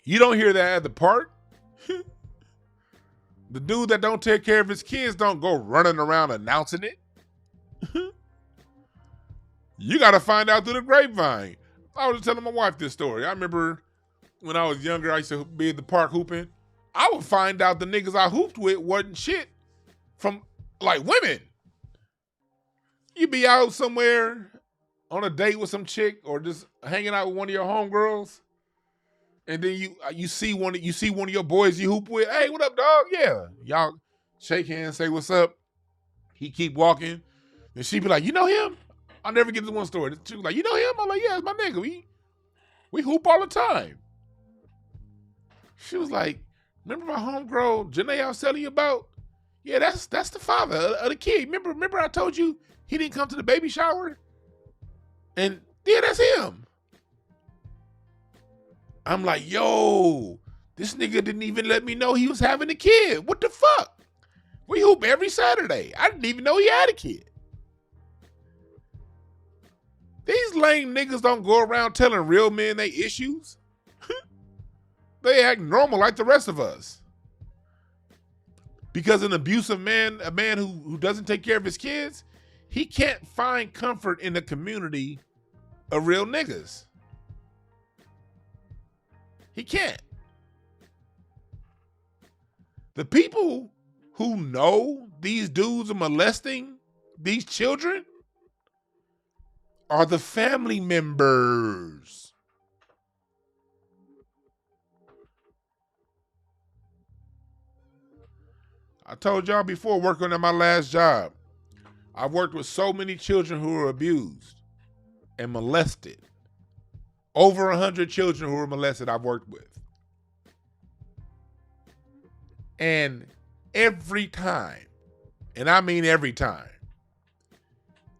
You don't hear that at the park? The dude that don't take care of his kids don't go running around announcing it. You got to find out through the grapevine. I was telling my wife this story. I remember when I was younger, I used to be at the park hooping. I would find out the niggas I hooped with wasn't shit from, like, women. You be out somewhere on a date with some chick or just hanging out with one of your homegirls, and then you see one of your boys you hoop with. Hey, what up, dog? Yeah. Y'all shake hands, say what's up. He keep walking. And she be like, you know him? I'll never get to one story. She was like, you know him? I'm like, yeah, it's my nigga. We hoop all the time. She was like, remember my homegirl Janae I was telling you about? Yeah, that's the father of the kid. Remember I told you he didn't come to the baby shower? And yeah, that's him. I'm like, yo, this nigga didn't even let me know he was having a kid. What the fuck? We hoop every Saturday. I didn't even know he had a kid. These lame niggas don't go around telling real men they issues. They act normal like the rest of us. Because an abusive man, a man who doesn't take care of his kids, he can't find comfort in the community of real niggas. He can't. The people who know these dudes are molesting these children are the family members. I told y'all before, working at my last job, I've worked with so many children who were abused and molested. Over 100 children who were molested I've worked with. And every time, and I mean every time,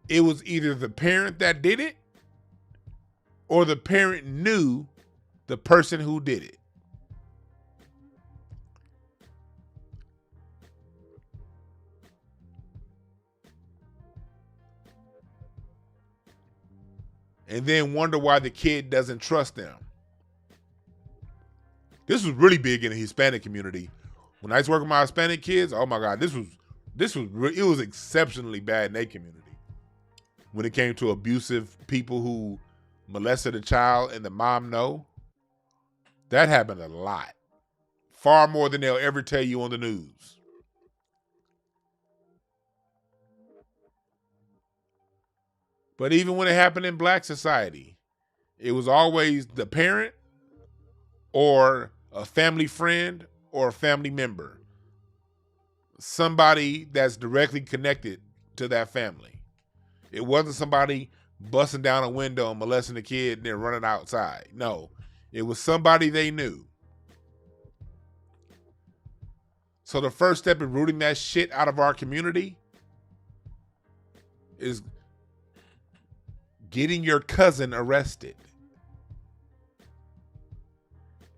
it was either the parent that did it or the parent knew the person who did it. And then wonder why the kid doesn't trust them. This was really big in the Hispanic community. When I was working with my Hispanic kids, oh my God, it was exceptionally bad in their community. When it came to abusive people who molested a child and the mom know, that happened a lot. Far more than they'll ever tell you on the news. But even when it happened in black society, it was always the parent or a family friend or a family member. Somebody that's directly connected to that family. It wasn't somebody busting down a window and molesting a kid and then running outside. No, it was somebody they knew. So the first step in rooting that shit out of our community is getting your cousin arrested.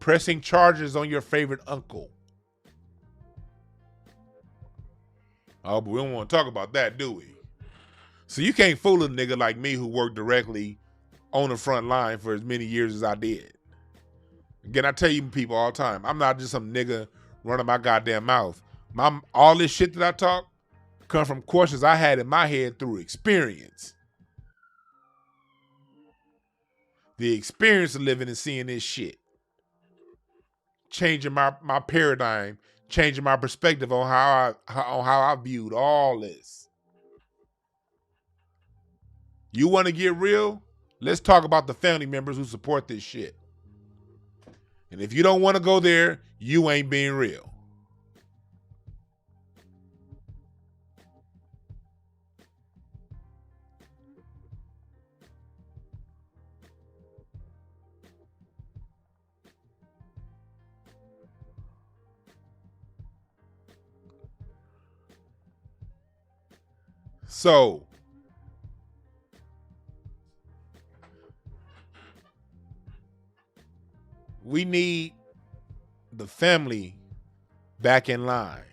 Pressing charges on your favorite uncle. Oh, but we don't want to talk about that, do we? So you can't fool a nigga like me who worked directly on the front line for as many years as I did. Again, I tell you people all the time, I'm not just some nigga running my goddamn mouth. All this shit that I talk come from questions I had in my head through experience. The experience of living and seeing this shit. Changing my paradigm, changing my perspective on how I viewed all this. You want to get real? Let's talk about the family members who support this shit. And if you don't want to go there, you ain't being real. So we need the family back in line.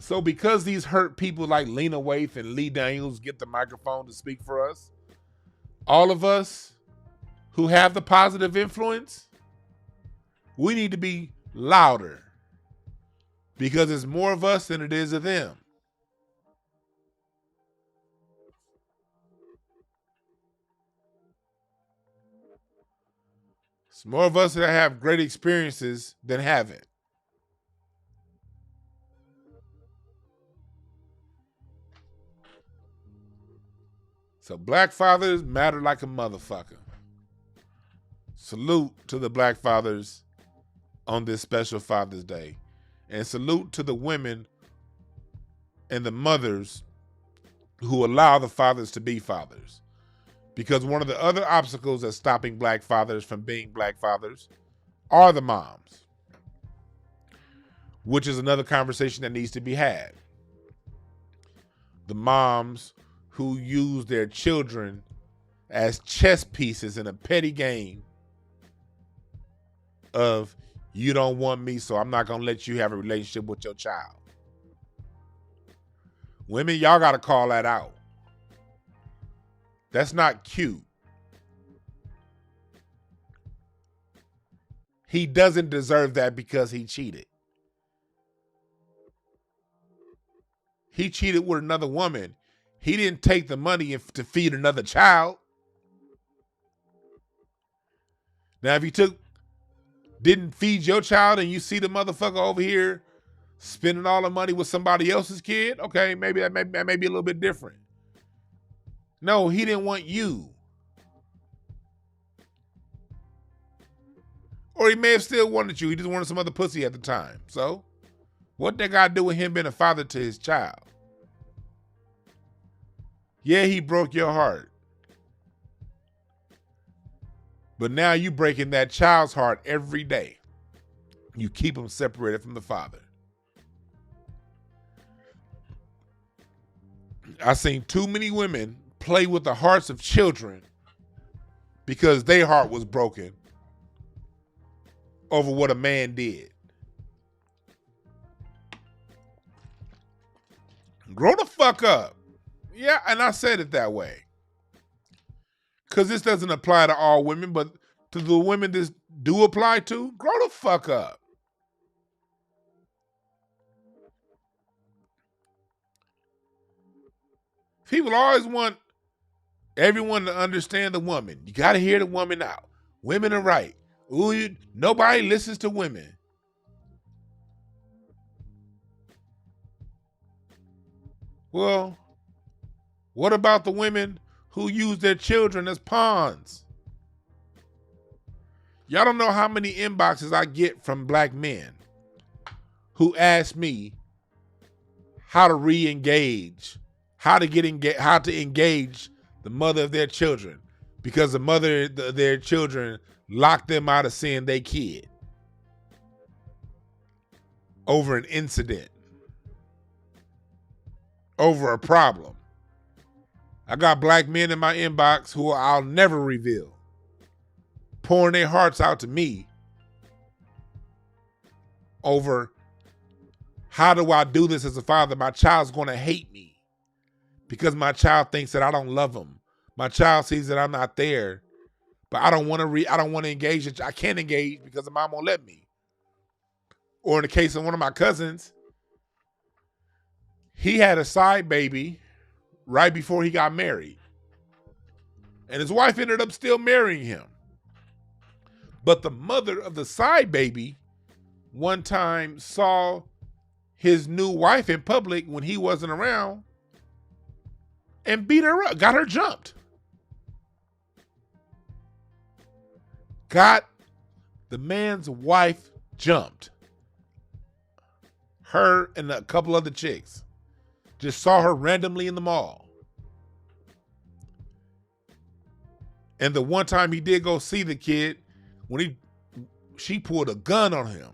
So because these hurt people like Lena Waithe and Lee Daniels get the microphone to speak for us, all of us who have the positive influence, we need to be louder because it's more of us than it is of them. It's more of us that have great experiences than haven't. So black fathers matter like a motherfucker. Salute to the black fathers on this special Father's Day. And salute to the women and the mothers who allow the fathers to be fathers. Because one of the other obstacles that's stopping black fathers from being black fathers are the moms, which is another conversation that needs to be had. The moms who use their children as chess pieces in a petty game of, you don't want me, so I'm not going to let you have a relationship with your child. Women, y'all got to call that out. That's not cute. He doesn't deserve that because he cheated. He cheated with another woman. He didn't take the money to feed another child. Now, if he didn't feed your child and you see the motherfucker over here spending all the money with somebody else's kid, okay, maybe that may be a little bit different. No, he didn't want you. Or he may have still wanted you. He just wanted some other pussy at the time. So, what that got to do with him being a father to his child? Yeah, he broke your heart. But now you breaking that child's heart every day. You keep him separated from the father. I've seen too many women play with the hearts of children because their heart was broken over what a man did. Grow the fuck up. Yeah, and I said it that way. Because this doesn't apply to all women, but to the women this do apply to, grow the fuck up. People always want everyone to understand the woman. You got to hear the woman out. Women are right. Ooh, nobody listens to women. Well, what about the women who use their children as pawns? Y'all don't know how many inboxes I get from black men who ask me how to re-engage, how to engage the mother of their children because the mother of their children locked them out of seeing their kid over an incident, over a problem. I got black men in my inbox who I'll never reveal, pouring their hearts out to me over, how do I do this as a father? My child's going to hate me because my child thinks that I don't love him. My child sees that I'm not there, but I don't want to engage. I can't engage because the mom won't let me. Or in the case of one of my cousins, he had a side baby right before he got married. And his wife ended up still marrying him. But the mother of the side baby one time saw his new wife in public when he wasn't around and beat her up, got her jumped. Got the man's wife jumped. Her and a couple other chicks. Just saw her randomly in the mall. And the one time he did go see the kid, she pulled a gun on him.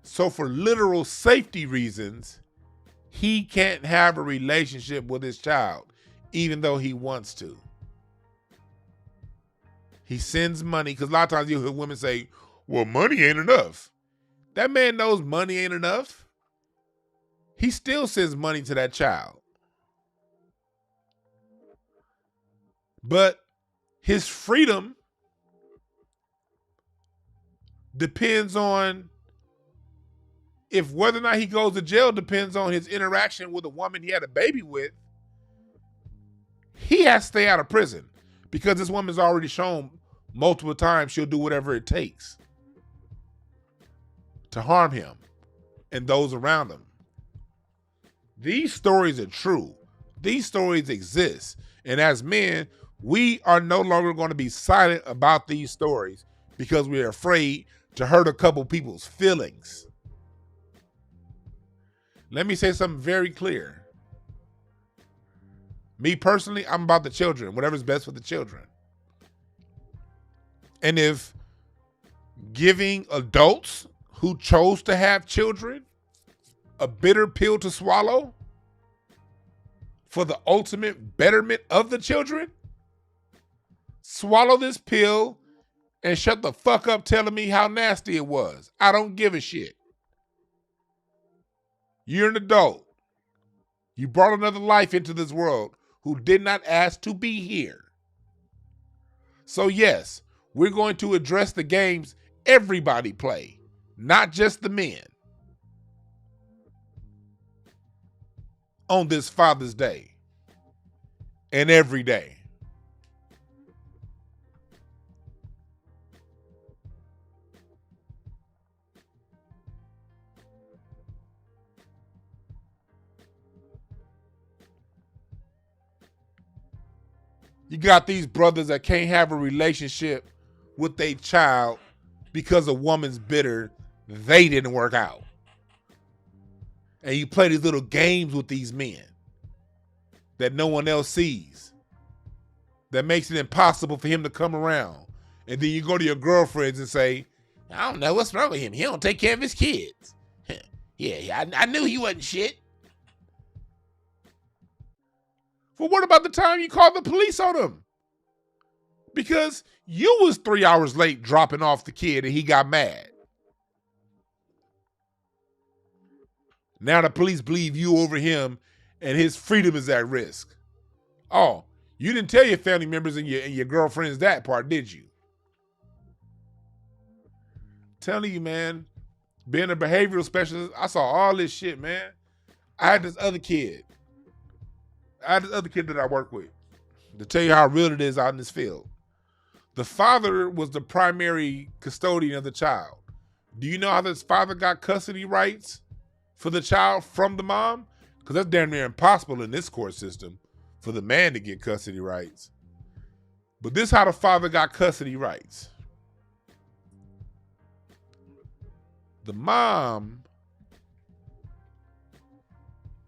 So for literal safety reasons, he can't have a relationship with his child, even though he wants to. He sends money, because a lot of times you hear women say, well, money ain't enough. That man knows money ain't enough. He still sends money to that child. But his freedom depends on, if whether or not he goes to jail depends on his interaction with a woman he had a baby with. He has to stay out of prison because this woman's already shown multiple times she'll do whatever it takes to harm him and those around him. These stories are true. These stories exist. And as men, we are no longer going to be silent about these stories because we're afraid to hurt a couple people's feelings. Let me say something very clear. Me personally, I'm about the children, whatever's best for the children. And if giving adults who chose to have children a bitter pill to swallow for the ultimate betterment of the children, swallow this pill and shut the fuck up telling me how nasty it was. I don't give a shit. You're an adult. You brought another life into this world who did not ask to be here. So yes, we're going to address the games everybody play, not just the men, on this Father's Day and every day. You got these brothers that can't have a relationship with their child because a woman's bitter they didn't work out. And you play these little games with these men that no one else sees, that makes it impossible for him to come around. And then you go to your girlfriends and say, I don't know what's wrong with him. He don't take care of his kids. Yeah, I knew he wasn't shit. Well, what about the time you called the police on him? Because you was 3 hours late dropping off the kid and he got mad. Now the police believe you over him and his freedom is at risk. Oh, you didn't tell your family members and your girlfriends that part, did you? Telling you, man, being a behavioral specialist, I saw all this shit, man. I had this other kid that I work with, to tell you how real it is out in this field. The father was the primary custodian of the child. Do you know how this father got custody rights for the child from the mom? Because that's damn near impossible in this court system for the man to get custody rights. But this is how the father got custody rights. The mom,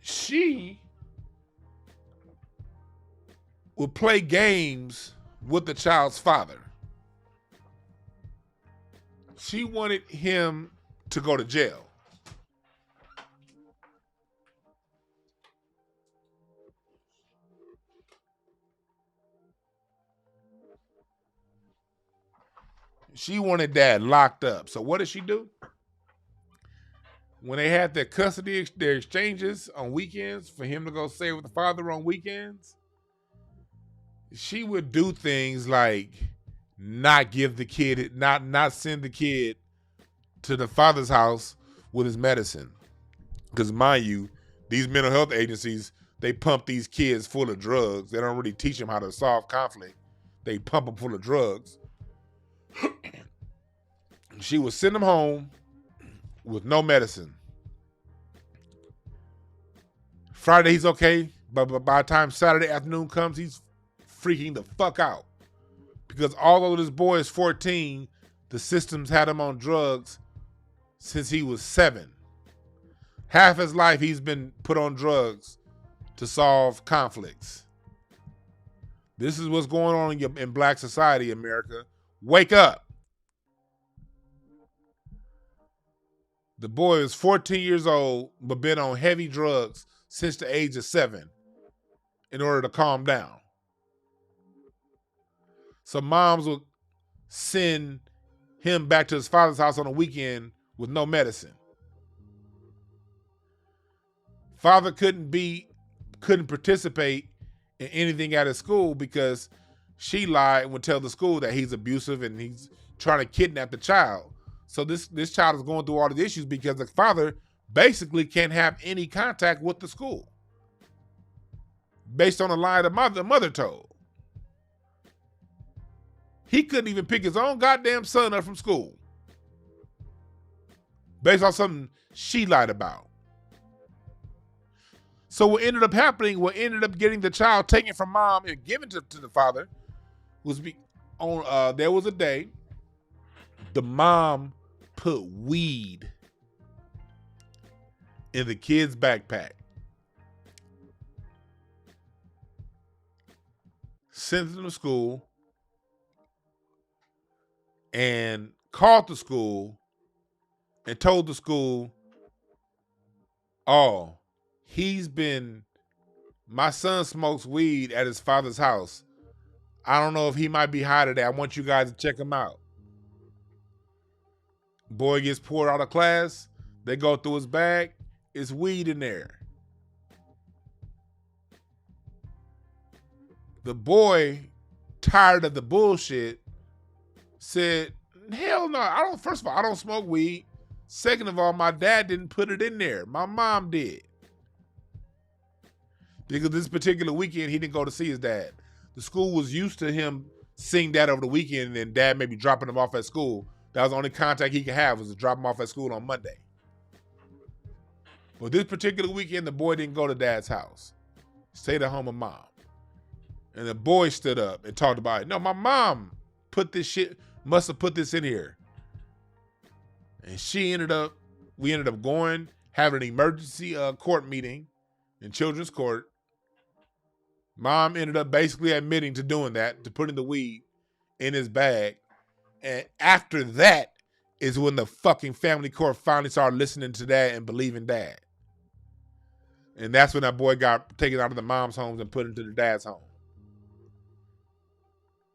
she would play games with the child's father. She wanted him to go to jail. She wanted dad locked up. So what did she do? When they had their custody, their exchanges on weekends for him to go stay with the father on weekends, she would do things like not give the kid, not send the kid to the father's house with his medicine. Because mind you, these mental health agencies, they pump these kids full of drugs. They don't really teach them how to solve conflict. They pump them full of drugs. She would send them home with no medicine. Friday, he's okay. But by the time Saturday afternoon comes, he's freaking the fuck out. Because although this boy is 14, the systems had him on drugs since he was 7. Half his life, he's been put on drugs to solve conflicts. This is what's going on in black society, America. Wake up. The boy is 14 years old, but been on heavy drugs since the age of 7 in order to calm down. So moms would send him back to his father's house on a weekend with no medicine. Father couldn't participate in anything at his school because she lied and would tell the school that he's abusive and he's trying to kidnap the child. So this child is going through all the issues because the father basically can't have any contact with the school based on a lie the mother told. He couldn't even pick his own goddamn son up from school based on something she lied about. So what ended up happening, what ended up getting the child taken from mom and given to the father was there was a day the mom put weed in the kid's backpack, sent them to school, and called the school and told the school, oh, my son smokes weed at his father's house. I don't know if he might be high today. I want you guys to check him out. Boy gets pulled out of class. They go through his bag. It's weed in there. The boy, tired of the bullshit, said, hell no, first of all, I don't smoke weed. Second of all, my dad didn't put it in there. My mom did. Because this particular weekend, he didn't go to see his dad. The school was used to him seeing dad over the weekend and then dad maybe dropping him off at school. That was the only contact he could have, was to drop him off at school on Monday. But this particular weekend, the boy didn't go to dad's house. Stayed at home with mom. And the boy stood up and talked about it. No, my mom must have put this in here. And we ended up going, having an emergency court meeting in children's court. Mom ended up basically admitting to doing that, to putting the weed in his bag. And after that is when the fucking family court finally started listening to dad and believing dad. And that's when that boy got taken out of the mom's homes and put into the dad's home.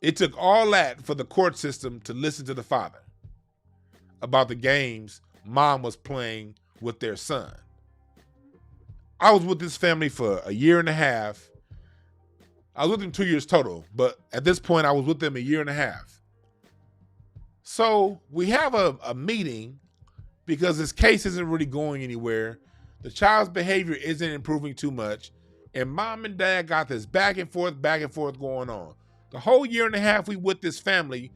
It took all that for the court system to listen to the father about the games mom was playing with their son. I was with this family for a year and a half. I was with them 2 years total, but at this point I was with them a year and a half. So we have a meeting because this case isn't really going anywhere. The child's behavior isn't improving too much. And mom and dad got this back and forth going on. The whole year and a half we with this family,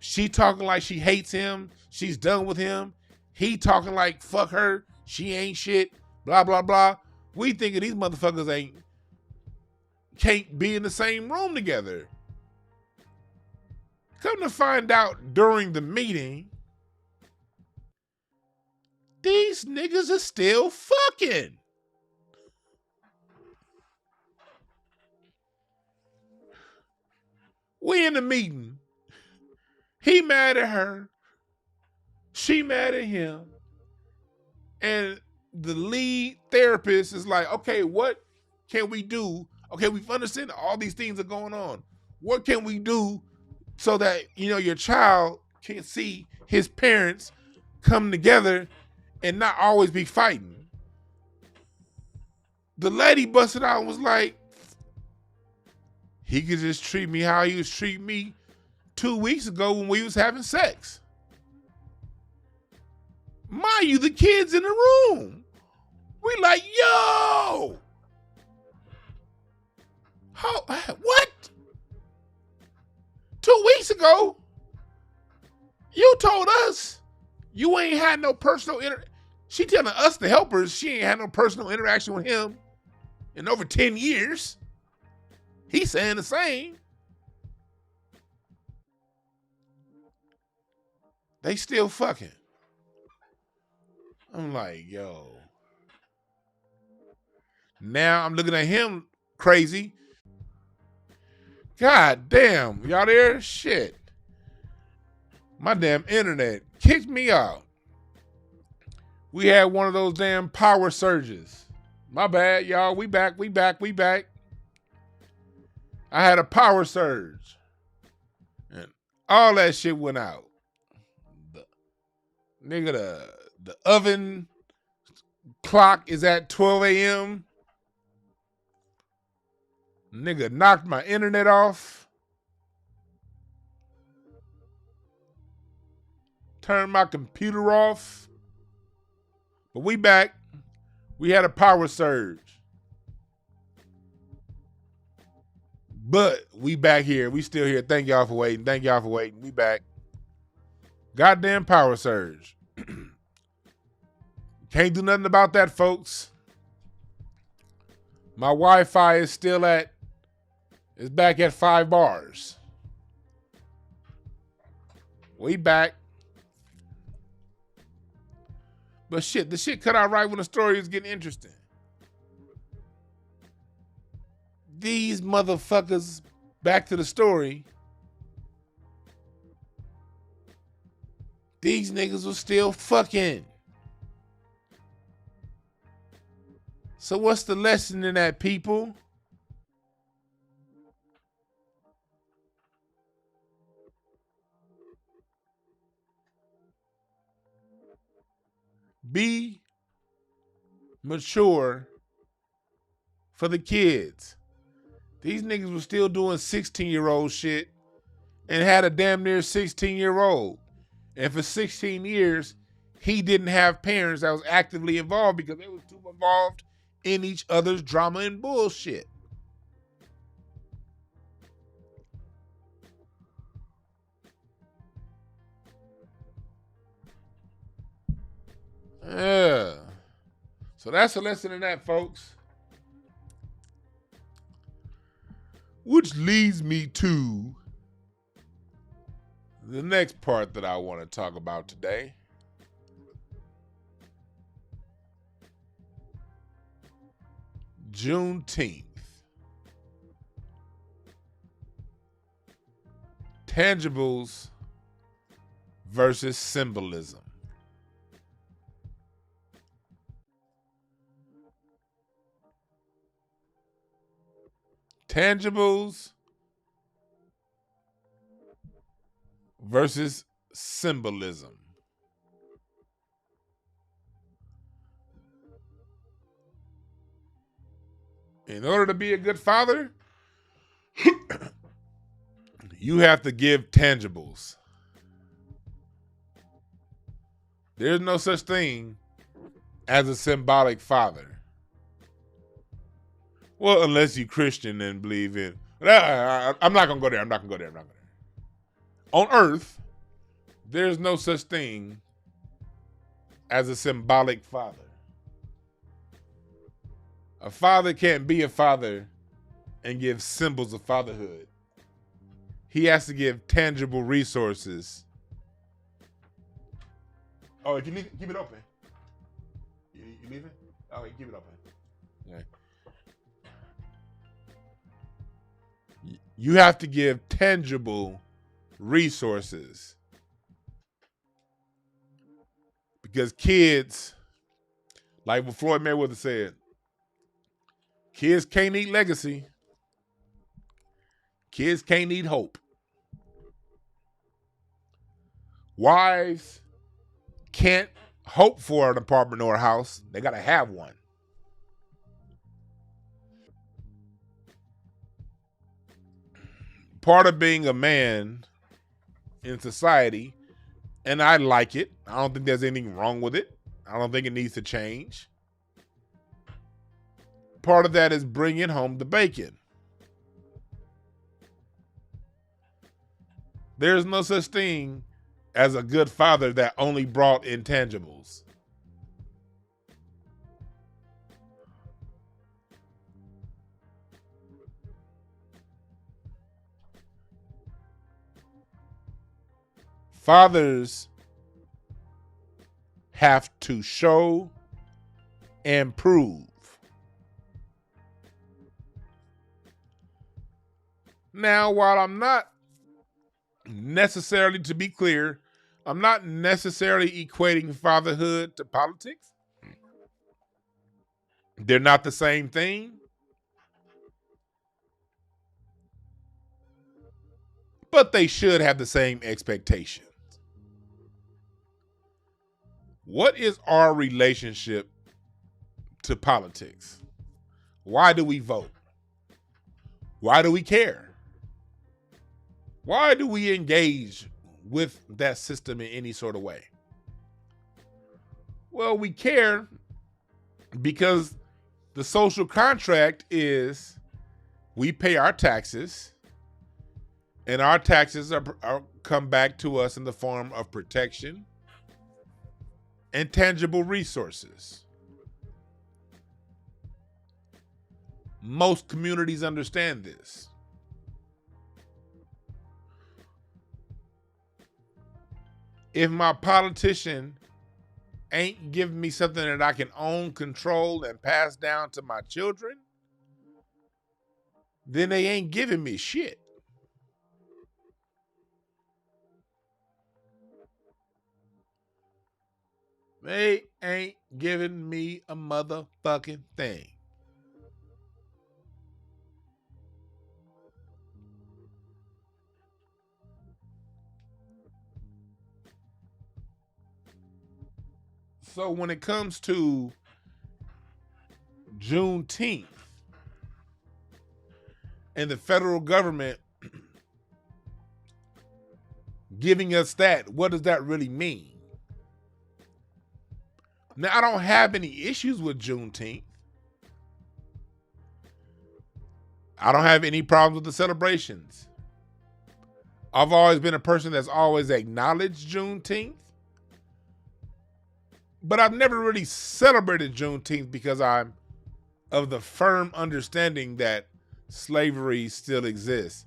she talking like she hates him. She's done with him. He talking like fuck her. She ain't shit. Blah, blah, blah. We thinking these motherfuckers can't be in the same room together. Come to find out during the meeting, these niggas are still fucking. We in the meeting. He mad at her. She mad at him. And the lead therapist is like, okay, what can we do? Okay, we've understood all these things are going on. What can we do so that, your child can see his parents come together and not always be fighting? The lady busted out and was like, he could just treat me how he was treating me 2 weeks ago when we was having sex. Mind you, the kids in the room. We like, yo! What? 2 weeks ago, you told us you ain't had no personal She telling us, the helpers, she ain't had no personal interaction with him in over 10 years. He's saying the same. They still fucking. I'm like, yo. Now I'm looking at him crazy. God damn, y'all there? Shit. My damn internet kicked me out. We had one of those damn power surges. My bad, y'all. We back. I had a power surge. And all that shit went out. The oven clock is at 12 a.m. Nigga knocked my internet off. Turned my computer off. But we back. We had a power surge. But we back here. We still here. Thank y'all for waiting. We back. Goddamn power surge. Can't do nothing about that, folks. My Wi-Fi is back at 5 bars. We back. But shit, the shit cut out right when the story is getting interesting. These motherfuckers, back to the story, these niggas was still fucking. So what's the lesson in that, people? Be mature for the kids. These niggas were still doing 16-year-old shit and had a damn near 16-year-old. And for 16 years, he didn't have parents that was actively involved because they was too involved in each other's drama and bullshit. Yeah. So that's a lesson in that, folks. Which leads me to the next part that I want to talk about today. Juneteenth. Tangibles versus symbolism. Tangibles versus symbolism. In order to be a good father, you have to give tangibles. There's no such thing as a symbolic father. Well, unless you're Christian and believe in... I'm not going to go there. On earth, there's no such thing as a symbolic father. A father can't be a father and give symbols of fatherhood. He has to give tangible resources. Oh, if you leave, keep it open. You leaving? Oh, keep it open. Yeah. You have to give tangible resources. Because kids, like what Floyd Mayweather said, kids can't eat legacy. Kids can't eat hope. Wives can't hope for an apartment or a house. They got to have one. Part of being a man in society, and I like it. I don't think there's anything wrong with it. I don't think it needs to change. Part of that is bringing home the bacon. There's no such thing as a good father that only brought intangibles. Fathers have to show and prove. Now, while I'm not necessarily, to be clear, I'm not necessarily equating fatherhood to politics. They're not the same thing. But they should have the same expectations. What is our relationship to politics? Why do we vote? Why do we care? Why do we engage with that system in any sort of way? Well, we care because the social contract is we pay our taxes, and our taxes are come back to us in the form of protection and tangible resources. Most communities understand this. If my politician ain't giving me something that I can own, control, and pass down to my children, then they ain't giving me shit. They ain't giving me a motherfucking thing. So when it comes to Juneteenth and the federal government giving us that, what does that really mean? Now, I don't have any issues with Juneteenth. I don't have any problems with the celebrations. I've always been a person that's always acknowledged Juneteenth. But I've never really celebrated Juneteenth because I'm of the firm understanding that slavery still exists.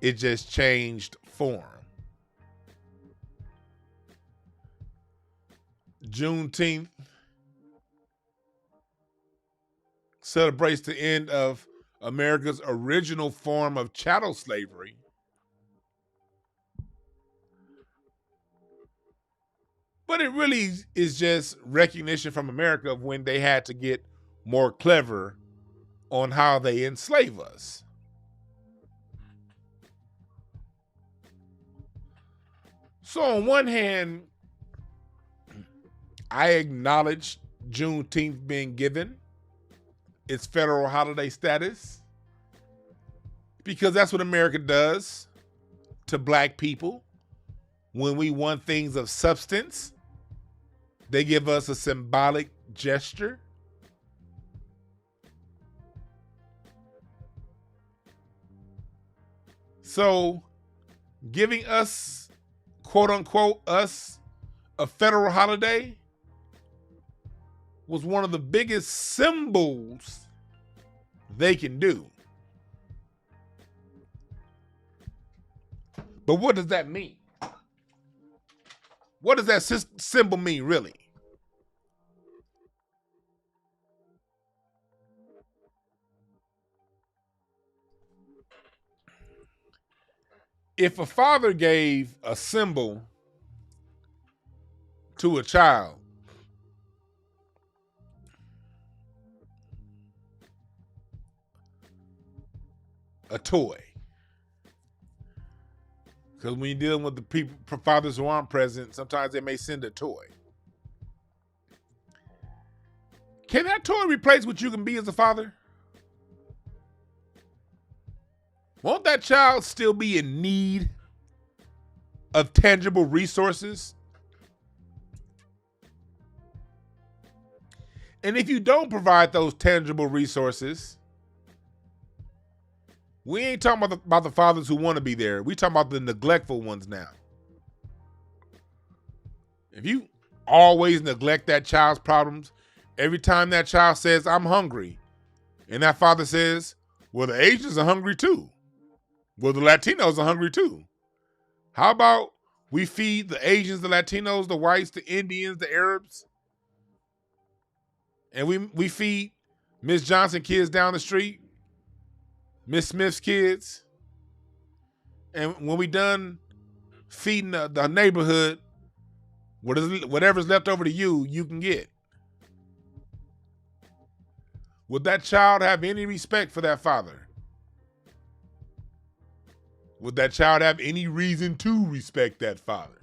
It just changed form. Juneteenth celebrates the end of America's original form of chattel slavery. But it really is just recognition from America of when they had to get more clever on how they enslave us. So on one hand, I acknowledge Juneteenth being given its federal holiday status because that's what America does to black people. When we want things of substance, they give us a symbolic gesture. So giving us, quote unquote, us a federal holiday was one of the biggest symbols they can do. But what does that mean? What does that symbol mean, really? If a father gave a symbol to a child, a toy, because when you're dealing with the people, fathers who aren't present, sometimes they may send a toy. Can that toy replace what you can be as a father? Won't that child still be in need of tangible resources? And if you don't provide those tangible resources, we ain't talking about the fathers who want to be there. We talking about the neglectful ones now. If you always neglect that child's problems, every time that child says, I'm hungry, and that father says, well, the Asians are hungry too. Well, the Latinos are hungry too. How about we feed the Asians, the Latinos, the whites, the Indians, the Arabs, and we feed Miss Johnson kids down the street, Miss Smith's kids, and when we done feeding the neighborhood, whatever's left over to you, you can get. would that child have any respect for that father? Would that child have any reason to respect that father?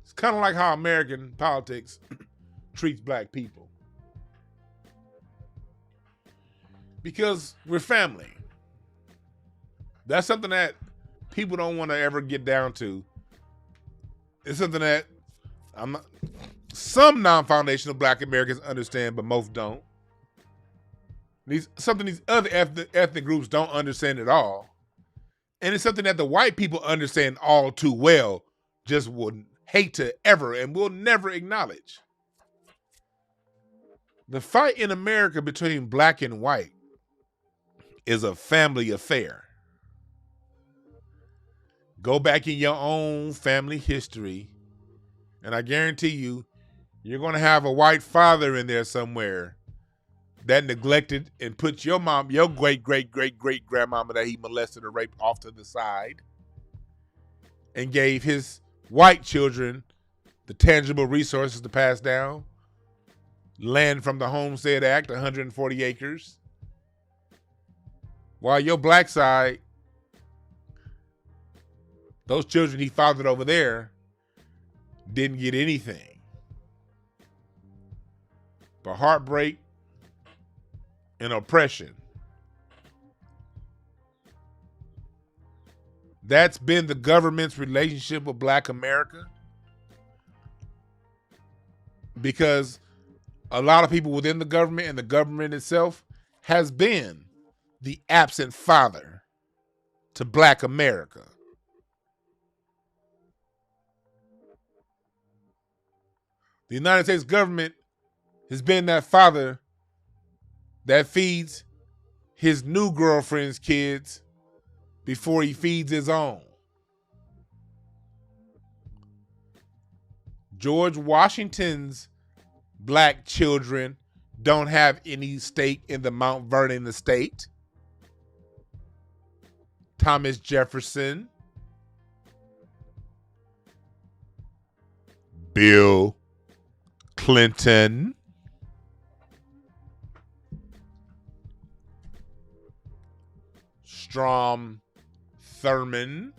It's kind of like how American politics treats black people. Because we're family. That's something that people don't want to ever get down to. It's something that some non-foundational black Americans understand, but most don't. Something these other ethnic groups don't understand at all. And it's something that the white people understand all too well, just would hate to ever and will never acknowledge. The fight in America between black and white is a family affair. Go back in your own family history, and I guarantee you, you're going to have a white father in there somewhere that neglected and put your mom, your great-great-great-great-grandmama that he molested or raped off to the side and gave his white children the tangible resources to pass down. Land from the Homestead Act, 140 acres. While your black side, those children he fathered over there didn't get anything but heartbreak and oppression. That's been the government's relationship with black America, because a lot of people within the government and the government itself has been the absent father to black America. The United States government has been that father that feeds his new girlfriend's kids before he feeds his own. George Washington's black children don't have any stake in the Mount Vernon estate. Thomas Jefferson, Bill Clinton, Strom Thurmond,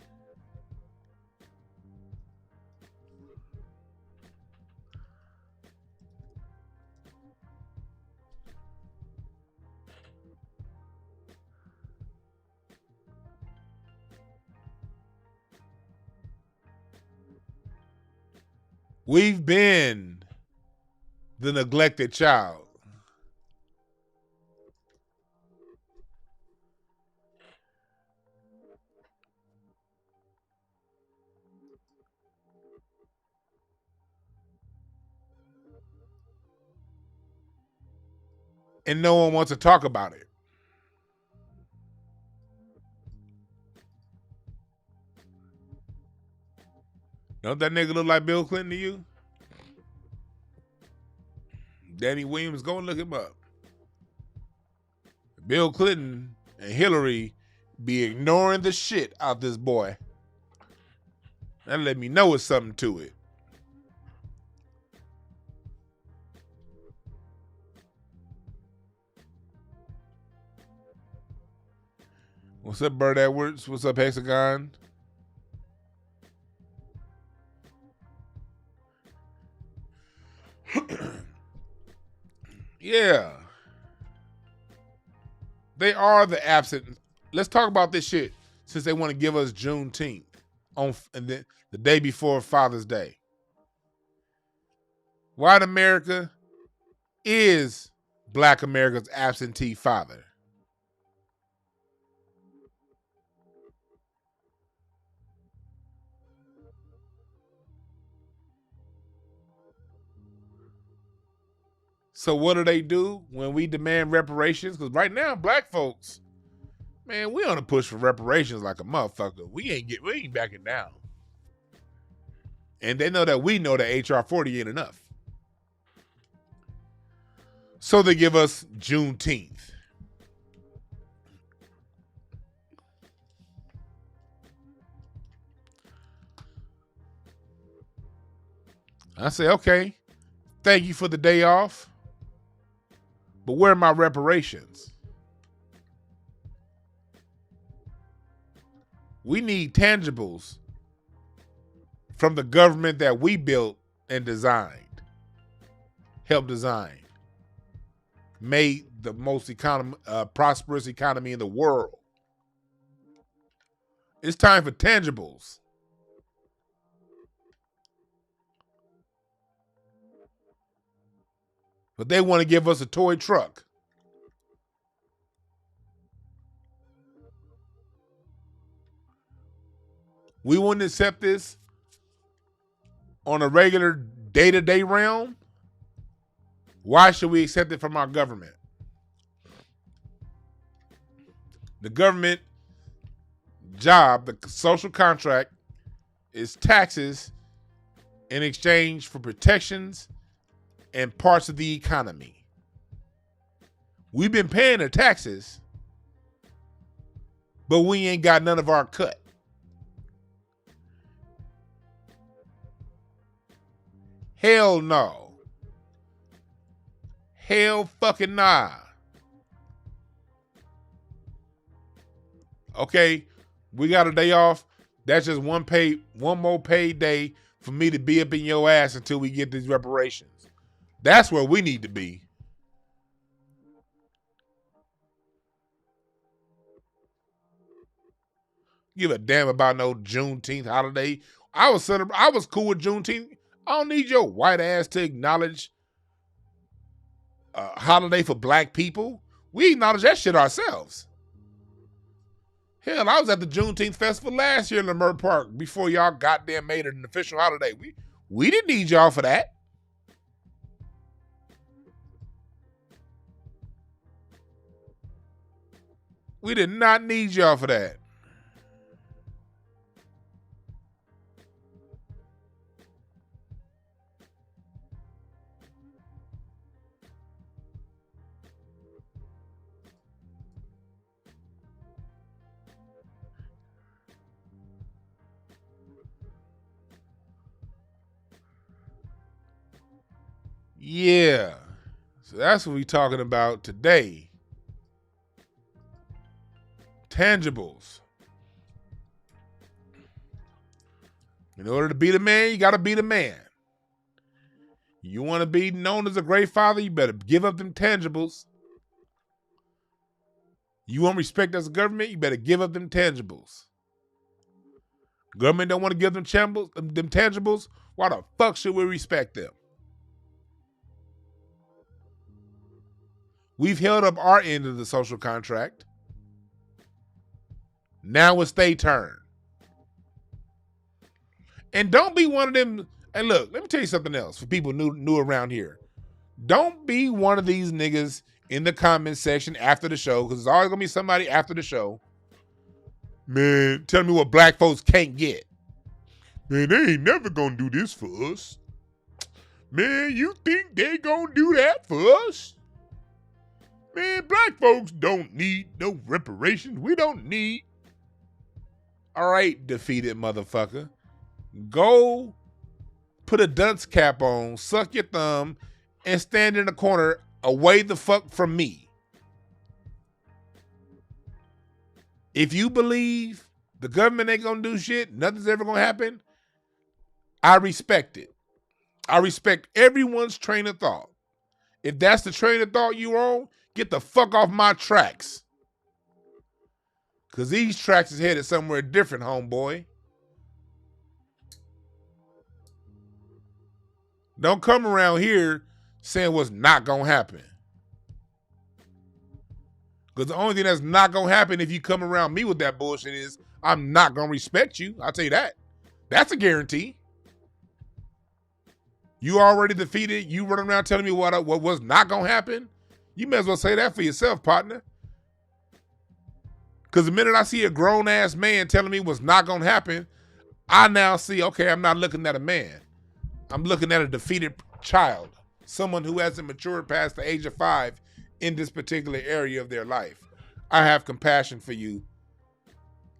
we've been the neglected child. And no one wants to talk about it. Don't that nigga look like Bill Clinton to you? Danny Williams, go and look him up. Bill Clinton and Hillary be ignoring the shit out this boy. That let me know it's something to it. What's up, Bert Edwards? What's up, Hexagon? Yeah. They are the absent. Let's talk about this shit since they want to give us Juneteenth and then the day before Father's Day. White America is black America's absentee father. So what do when we demand reparations? Because right now, black folks, man, we on a push for reparations like a motherfucker. We ain't backing down. And they know that we know that HR 40 ain't enough. So they give us Juneteenth. I say, okay, thank you for the day off, but where are my reparations? We need tangibles from the government that we built and designed, helped design, made the most prosperous economy in the world. It's time for tangibles. But they want to give us a toy truck. We wouldn't accept this on a regular day-to-day realm. Why should we accept it from our government? The government job, the social contract, is taxes in exchange for protections and parts of the economy. We've been paying the taxes, but we ain't got none of our cut. Hell no. Hell fucking nah. Okay, we got a day off. That's just one more paid day for me to be up in your ass until we get these reparations. That's where we need to be. Give a damn about no Juneteenth holiday. I was cool with Juneteenth. I don't need your white ass to acknowledge a holiday for black people. We acknowledge that shit ourselves. Hell, I was at the Juneteenth festival last year in Lamar Park before y'all goddamn made it an official holiday. We didn't need y'all for that. We did not need y'all for that. Yeah. So that's what we're talking about today. Tangibles. In order to be the man, you got to be the man. You want to be known as a great father, you better give up them tangibles. You want respect as a government, you better give up them tangibles. Government don't want to give them tangibles. Why the fuck should we respect them? We've held up our end of the social contract. Now it's their turn. And don't be one of them. And look, let me tell you something else for people new around here. Don't be one of these niggas in the comment section after the show, because there's always going to be somebody after the show. Man, tell me what black folks can't get. Man, they ain't never going to do this for us. Man, you think they going to do that for us? Man, black folks don't need no reparations. We don't need. All right, defeated motherfucker. Go put a dunce cap on, suck your thumb, and stand in the corner away the fuck from me. If you believe the government ain't gonna do shit, nothing's ever gonna happen, I respect it. I respect everyone's train of thought. If that's the train of thought you're on, get the fuck off my tracks. Because these tracks is headed somewhere different, homeboy. Don't come around here saying what's not going to happen. Because the only thing that's not going to happen if you come around me with that bullshit is I'm not going to respect you. I'll tell you that. That's a guarantee. You already defeated. You running around telling me what was not going to happen. You may as well say that for yourself, partner. Because the minute I see a grown-ass man telling me what's not going to happen, I now see, okay, I'm not looking at a man. I'm looking at a defeated child. Someone who hasn't matured past the age of 5 in this particular area of their life. I have compassion for you.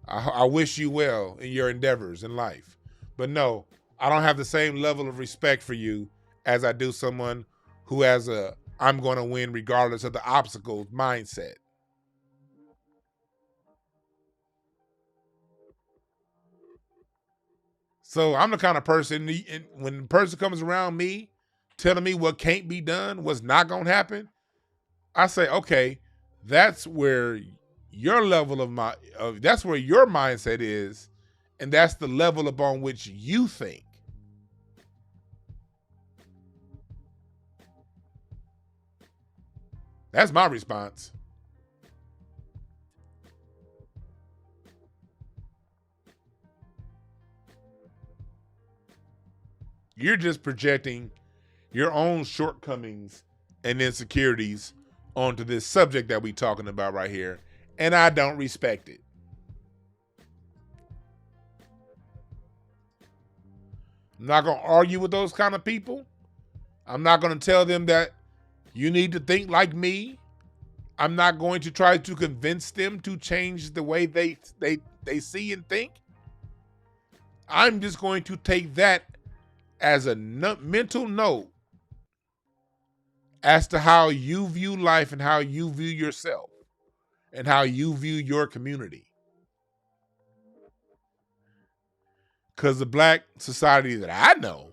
I wish you well in your endeavors in life. But no, I don't have the same level of respect for you as I do someone who has a I'm going to win regardless of the obstacles mindset. So I'm the kind of person, when the person comes around me telling me what can't be done, what's not going to happen, I say, okay, that's where your level that's where your mindset is, and that's the level upon which you think. That's my response. You're just projecting your own shortcomings and insecurities onto this subject that we're talking about right here, and I don't respect it. I'm not going to argue with those kind of people. I'm not going to tell them that you need to think like me. I'm not going to try to convince them to change the way they see and think. I'm just going to take that as a mental note as to how you view life and how you view yourself and how you view your community. Because the black society that I know,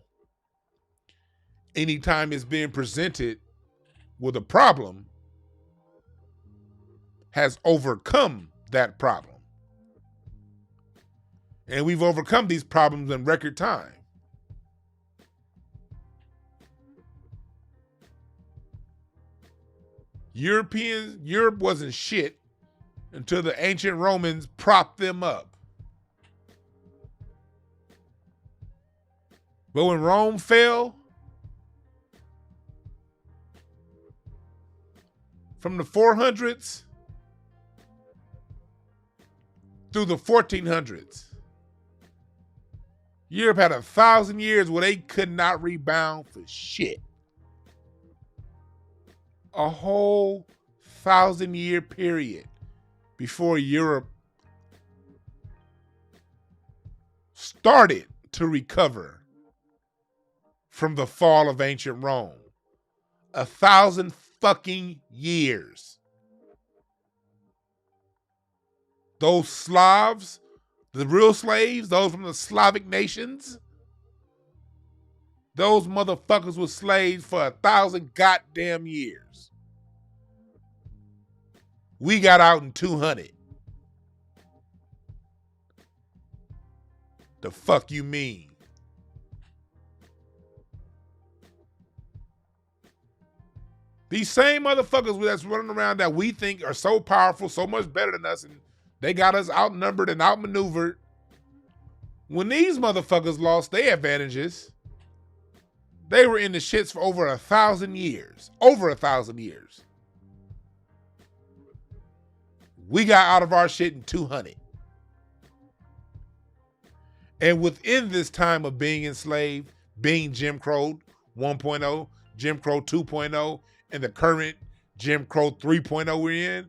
anytime it's being presented with a problem, has overcome that problem. And we've overcome these problems in record time. Europe wasn't shit until the ancient Romans propped them up. But when Rome fell, from the 400s through the 1400s, Europe had 1,000 years where they could not rebound for shit. A whole 1,000-year period before Europe started to recover from the fall of ancient Rome. 1,000 fucking years. Those Slavs, the real slaves, those from the Slavic nations, those motherfuckers were slaves for 1,000 goddamn years. We got out in 200. The fuck you mean? These same motherfuckers that's running around that we think are so powerful, so much better than us, and they got us outnumbered and outmaneuvered. When these motherfuckers lost their advantages, they were in the shits for over 1,000 years. Over 1,000 years. We got out of our shit in 200. And within this time of being enslaved, being Jim Crow 1.0, Jim Crow 2.0, and the current Jim Crow 3.0 we're in,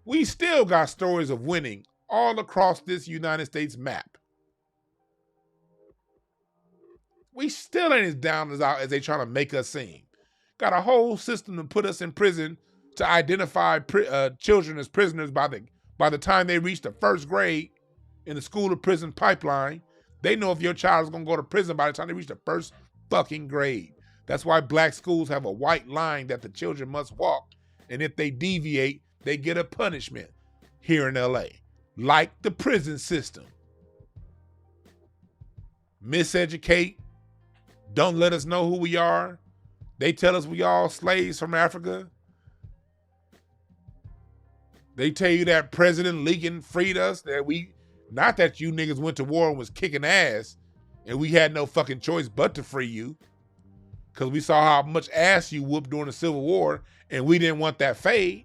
we still got stories of winning all across this United States map. We still ain't as down as out as they trying to make us seem. Got a whole system to put us in prison to identify children as prisoners by the time they reach the first grade in the school to prison pipeline. They know if your child is going to go to prison by the time they reach the first fucking grade. That's why black schools have a white line that the children must walk. And if they deviate, they get a punishment here in LA. Like the prison system. Miseducate. Don't let us know who we are. They tell us we all slaves from Africa. They tell you that President Lincoln freed us, that not that you niggas went to war and was kicking ass and we had no fucking choice but to free you. Because we saw how much ass you whooped during the Civil War and we didn't want that fade.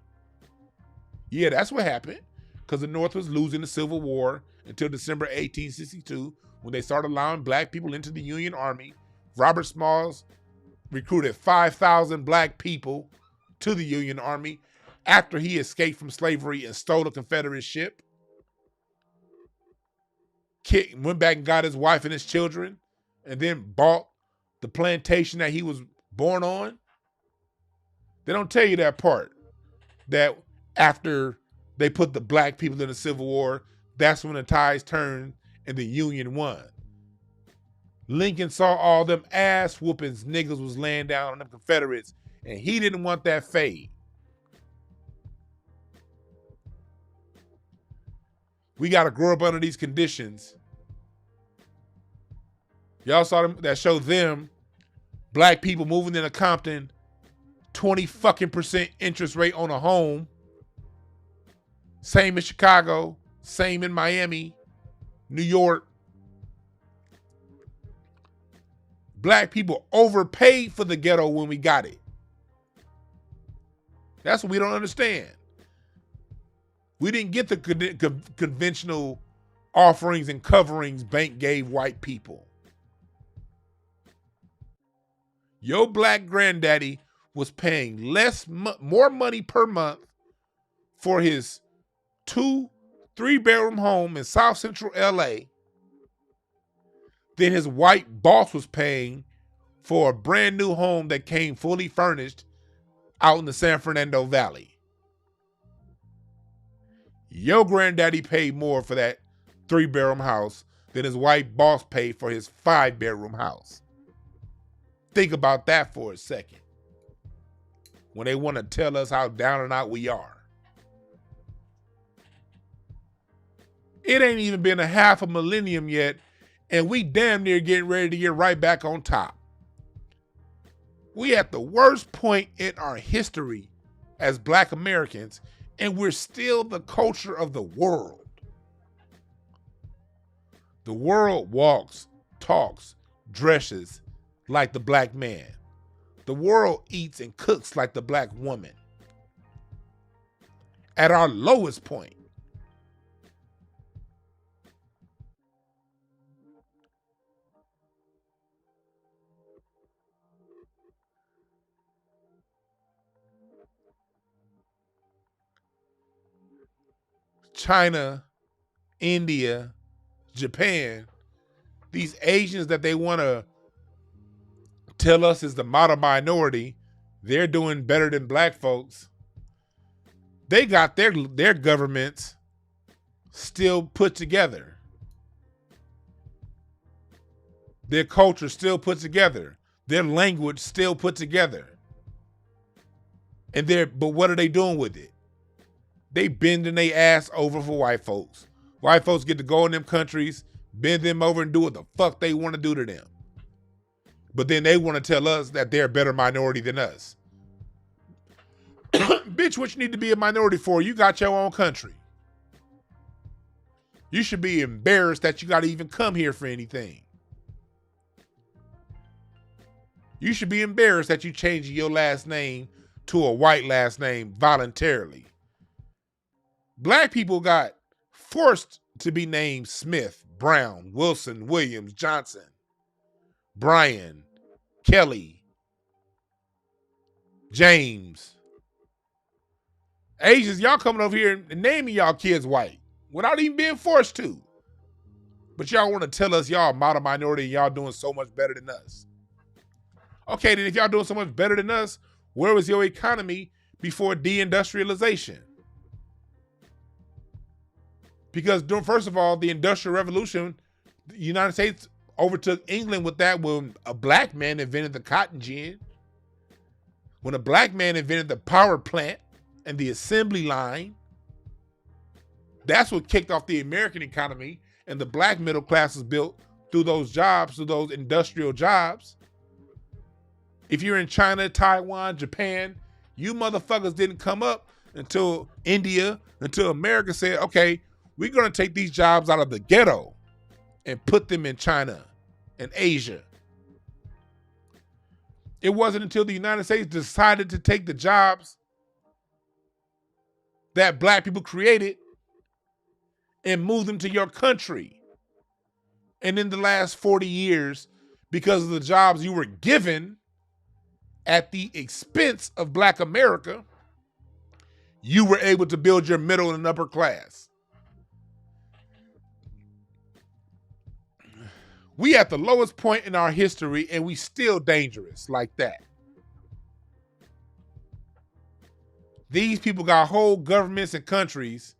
Yeah, that's what happened. Because the North was losing the Civil War until December 1862 when they started allowing black people into the Union Army. Robert Smalls recruited 5,000 black people to the Union Army after he escaped from slavery and stole a Confederate ship. Went back and got his wife and his children and then bought the plantation that he was born on? They don't tell you that part. That after they put the black people in the Civil War, that's when the tides turned and the Union won. Lincoln saw all them ass whoopings niggas was laying down on them Confederates, and he didn't want that fade. We got to grow up under these conditions. Y'all saw them, that showed them, black people moving into Compton, 20% interest rate on a home. Same in Chicago, same in Miami, New York. Black people overpaid for the ghetto when we got it. That's what we don't understand. We didn't get the conventional offerings and coverings bank gave white people. Your black granddaddy was paying more money per month for his 2-3-bedroom home in South Central LA than his white boss was paying for a brand new home that came fully furnished out in the San Fernando Valley. Your granddaddy paid more for that 3-bedroom house than his white boss paid for his 5-bedroom house. Think about that for a second. When they want to tell us how down and out we are. It ain't even been a half a millennium yet, and we damn near getting ready to get right back on top. We at the worst point in our history as black Americans, and we're still the culture of the world. The world walks, talks, dresses like the black man. The world eats and cooks like the black woman. At our lowest point. China, India, Japan, these Asians that they want to tell us is the model minority, they're doing better than black folks. They got their governments still put together. Their culture still put together. Their language still put together. But what are they doing with it? They bending their ass over for white folks. White folks get to go in them countries, bend them over and do what the fuck they want to do to them. But then they want to tell us that they're a better minority than us. Bitch, what you need to be a minority for? You got your own country. You should be embarrassed that you got to even come here for anything. You should be embarrassed that you changed your last name to a white last name voluntarily. Black people got forced to be named Smith, Brown, Wilson, Williams, Johnson, Brian, Kelly, James. Asians, y'all coming over here and naming y'all kids white without even being forced to. But y'all want to tell us y'all a model minority and y'all doing so much better than us. Okay, then if y'all doing so much better than us, where was your economy before deindustrialization? Because first of all, the Industrial Revolution, the United States overtook England with that when a black man invented the cotton gin. When a black man invented the power plant and the assembly line. That's what kicked off the American economy, and the black middle class was built through those jobs, through those industrial jobs. If you're in China, Taiwan, Japan, you motherfuckers didn't come up until India, until America said, okay, we're going to take these jobs out of the ghetto and put them in China and Asia. It wasn't until the United States decided to take the jobs that black people created and move them to your country. And in the last 40 years, because of the jobs you were given at the expense of black America, you were able to build your middle and upper class. We at the lowest point in our history and we still dangerous like that. These people got whole governments and countries,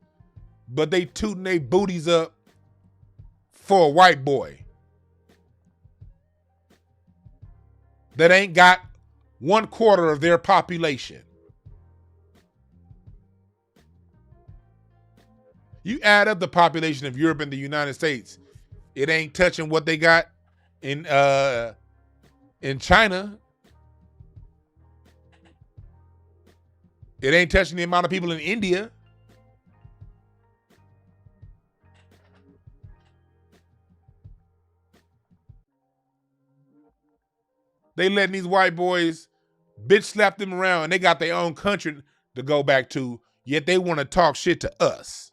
but they tooting their booties up for a white boy that ain't got 1/4 of their population. You add up the population of Europe and the United States, it ain't touching what they got in China. It ain't touching the amount of people in India. They letting these white boys bitch slap them around, and they got their own country to go back to, yet they want to talk shit to us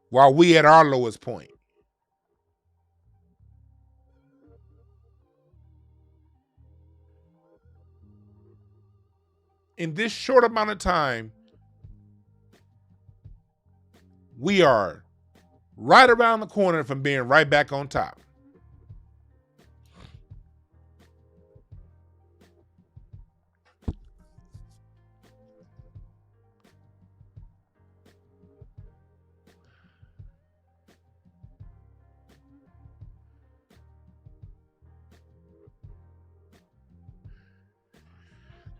while we at our lowest point. In this short amount of time, we are right around the corner from being right back on top.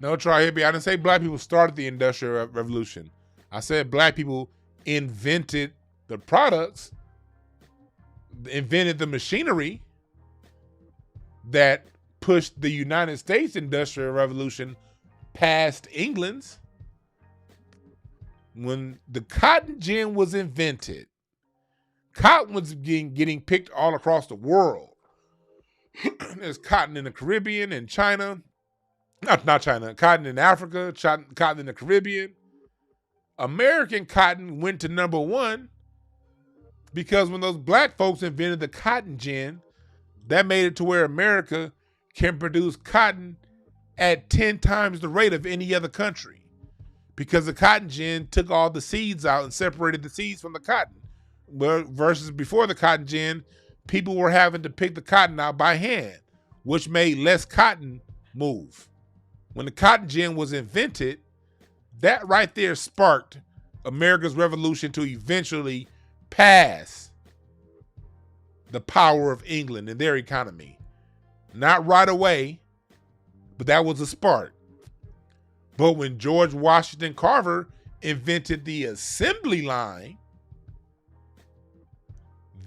No, try hit me. I didn't say black people started the Industrial Revolution. I said black people invented the products, invented the machinery that pushed the United States Industrial Revolution past England's. When the cotton gin was invented, cotton was getting picked all across the world. There's cotton in the Caribbean and China. Not China, cotton in Africa, cotton in the Caribbean. American cotton went to number one because when those black folks invented the cotton gin, that made it to where America can produce cotton at 10 times the rate of any other country, because the cotton gin took all the seeds out and separated the seeds from the cotton. Versus before the cotton gin, people were having to pick the cotton out by hand, which made less cotton move. When the cotton gin was invented, that right there sparked America's revolution to eventually pass the power of England in their economy. Not right away, but that was a spark. But when George Washington Carver invented the assembly line,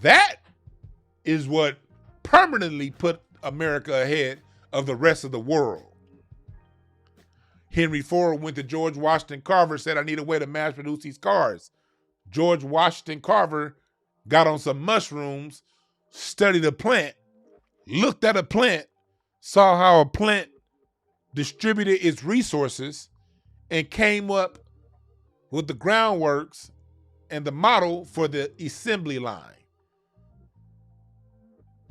that is what permanently put America ahead of the rest of the world. Henry Ford went to George Washington Carver, said, I need a way to mass produce these cars. George Washington Carver got on some mushrooms, studied a plant, looked at a plant, saw how a plant distributed its resources, and came up with the groundworks and the model for the assembly line.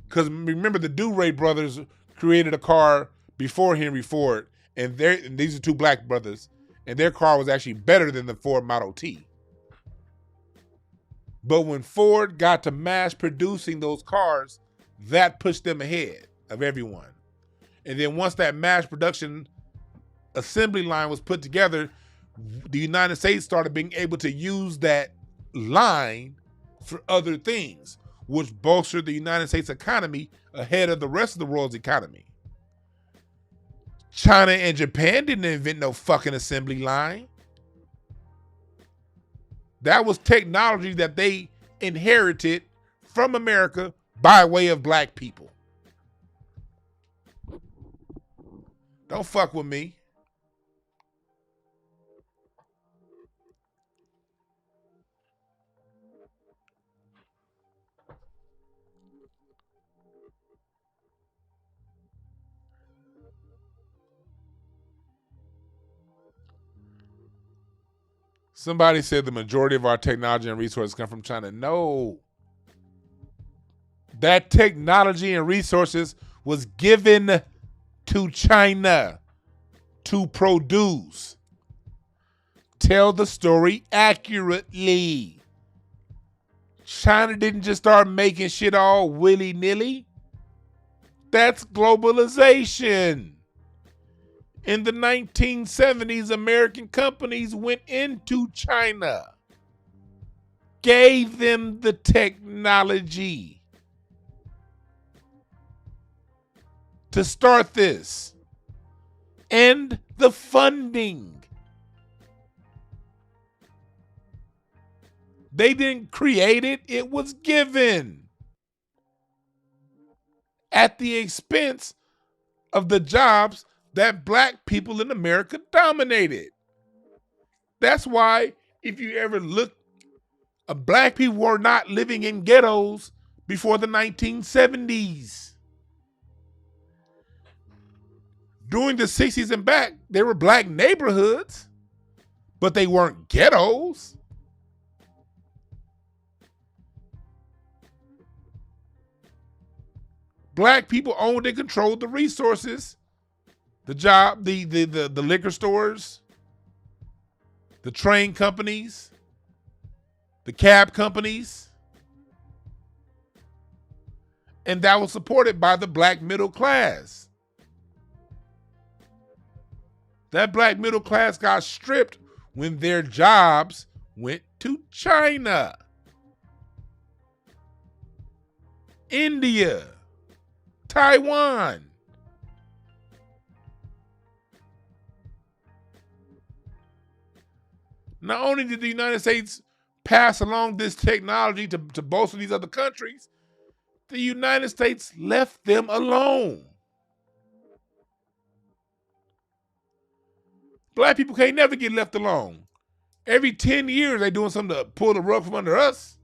Because remember, the DeRay brothers created a car before Henry Ford, and these are two black brothers, and their car was actually better than the Ford Model T. But when Ford got to mass producing those cars, that pushed them ahead of everyone. And then once that mass production assembly line was put together, the United States started being able to use that line for other things, which bolstered the United States economy ahead of the rest of the world's economy. China and Japan didn't invent no fucking assembly line. That was technology that they inherited from America by way of black people. Don't fuck with me. Somebody said the majority of our technology and resources come from China. No. That technology and resources was given to China to produce. Tell the story accurately. China didn't just start making shit all willy-nilly. That's globalization. In the 1970s, American companies went into China, gave them the technology to start this and the funding. They didn't create it, it was given at the expense of the jobs that black people in America dominated. That's why if you ever look, black people were not living in ghettos before the 1970s. During the 60s and back, there were black neighborhoods, but they weren't ghettos. Black people owned and controlled the resources, the job, the liquor stores, the train companies, the cab companies. And that was supported by the black middle class. That black middle class got stripped when their jobs went to China, India, Taiwan. Not only did the United States pass along this technology to both of these other countries, the United States left them alone. Black people can't never get left alone. Every 10 years, they're doing something to pull the rug from under us.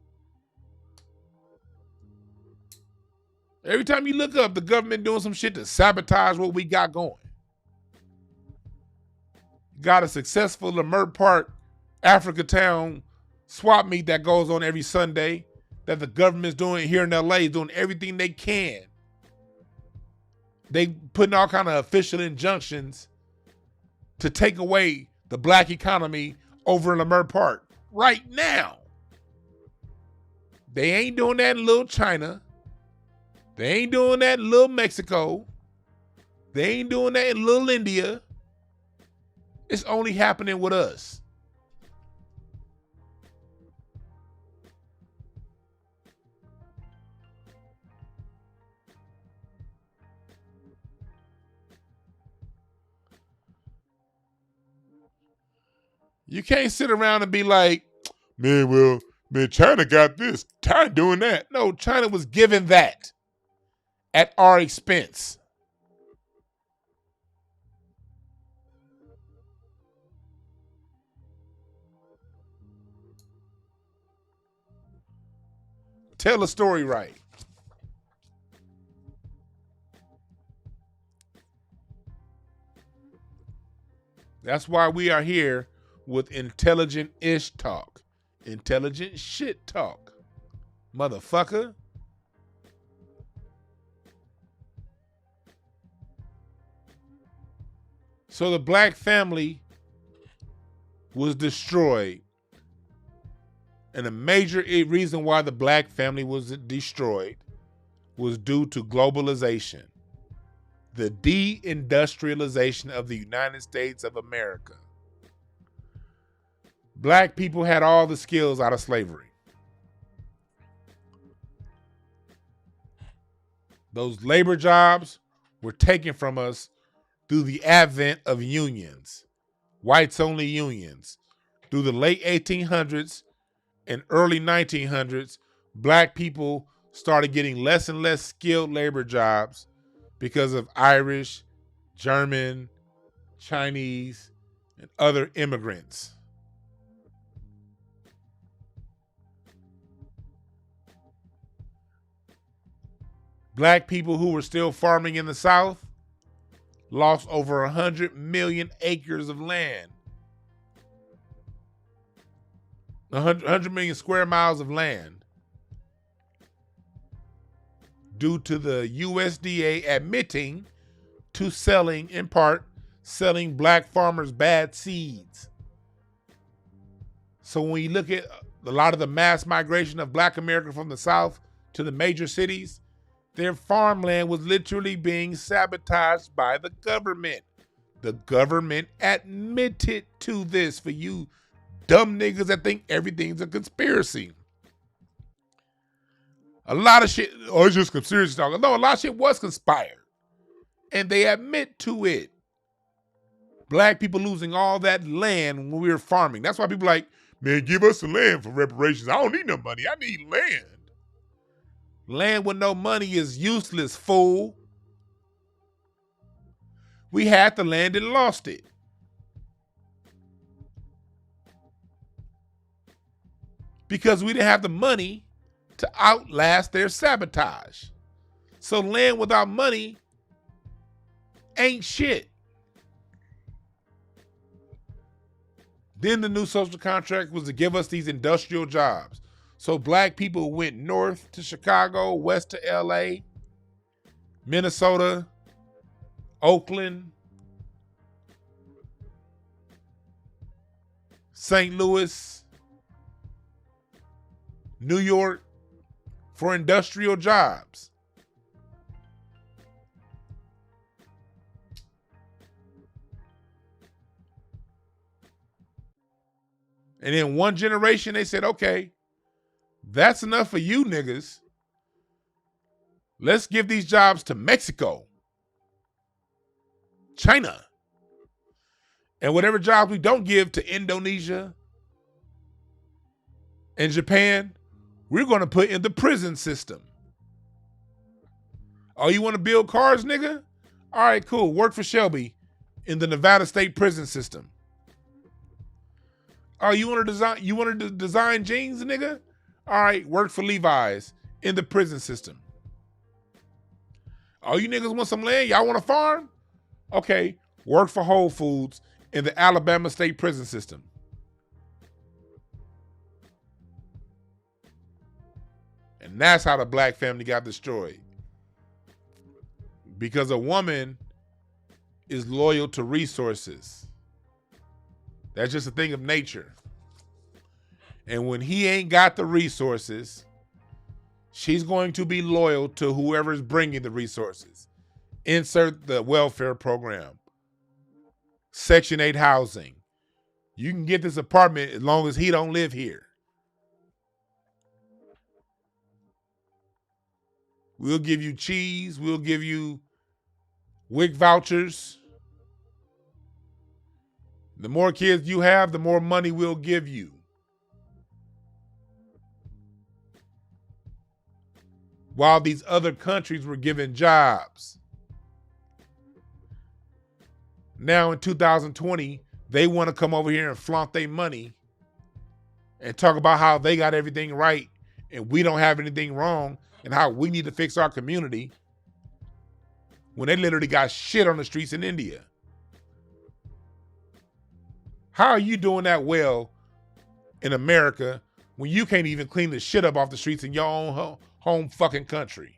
Every time you look up, the government doing some shit to sabotage what we got going. Got a successful Lamert Park, Africa Town swap meet that goes on every Sunday that the government's doing here in LA, doing everything they can. They putting all kind of official injunctions to take away the black economy over in Lamert Park right now. They ain't doing that in Little China. They ain't doing that in Little Mexico. They ain't doing that in Little India. It's only happening with us. You can't sit around and be like, man, China got this. China doing that. No, China was given that at our expense. Tell a story right. That's why we are here with intelligent ish talk. Intelligent shit talk. Motherfucker. So the black family was destroyed. And a major reason why the black family was destroyed was due to globalization. The deindustrialization of the United States of America. Black people had all the skills out of slavery. Those labor jobs were taken from us through the advent of unions, whites-only unions. Through the late 1800s and early 1900s, black people started getting less and less skilled labor jobs because of Irish, German, Chinese, and other immigrants. Black people who were still farming in the South lost over 100 million acres of land. 100 million square miles of land due to the USDA admitting to selling, in part, selling black farmers bad seeds. So when you look at a lot of the mass migration of black America from the South to the major cities, Their farmland was literally being sabotaged by the government. The government admitted to this, for you dumb niggas that think everything's a conspiracy. A lot of shit, or it's just conspiracy talk. No, a lot of shit was conspired. And they admit to it. Black people losing all that land when we were farming. That's why people like, man, give us some land for reparations. I don't need no money. I need land. Land with no money is useless, fool. We had the land and lost it. Because we didn't have the money to outlast their sabotage. So land without money ain't shit. Then the new social contract was to give us these industrial jobs. So black people went north to Chicago, west to LA, Minnesota, Oakland, St. Louis, New York for industrial jobs. And in one generation, they said, okay, that's enough for you niggas. Let's give these jobs to Mexico, China, and whatever jobs we don't give to Indonesia and Japan, we're going to put in the prison system. Oh, you want to build cars, nigga? All right, cool. Work for Shelby in the Nevada State prison system. Oh, you want to design jeans, nigga? All right, work for Levi's in the prison system. Oh, you niggas want some land? Y'all want a farm? Okay, work for Whole Foods in the Alabama State prison system. And that's how the black family got destroyed. Because a woman is loyal to resources. That's just a thing of nature. And when he ain't got the resources, she's going to be loyal to whoever's bringing the resources. Insert the welfare program, Section 8 housing. You can get this apartment as long as he don't live here. We'll give you cheese. We'll give you WIC vouchers. The more kids you have, the more money we'll give you. While these other countries were given jobs. Now in 2020, they want to come over here and flaunt their money and talk about how they got everything right and we don't have anything wrong and how we need to fix our community when they literally got shit on the streets in India. How are you doing that well in America when you can't even clean the shit up off the streets in your own home fucking country?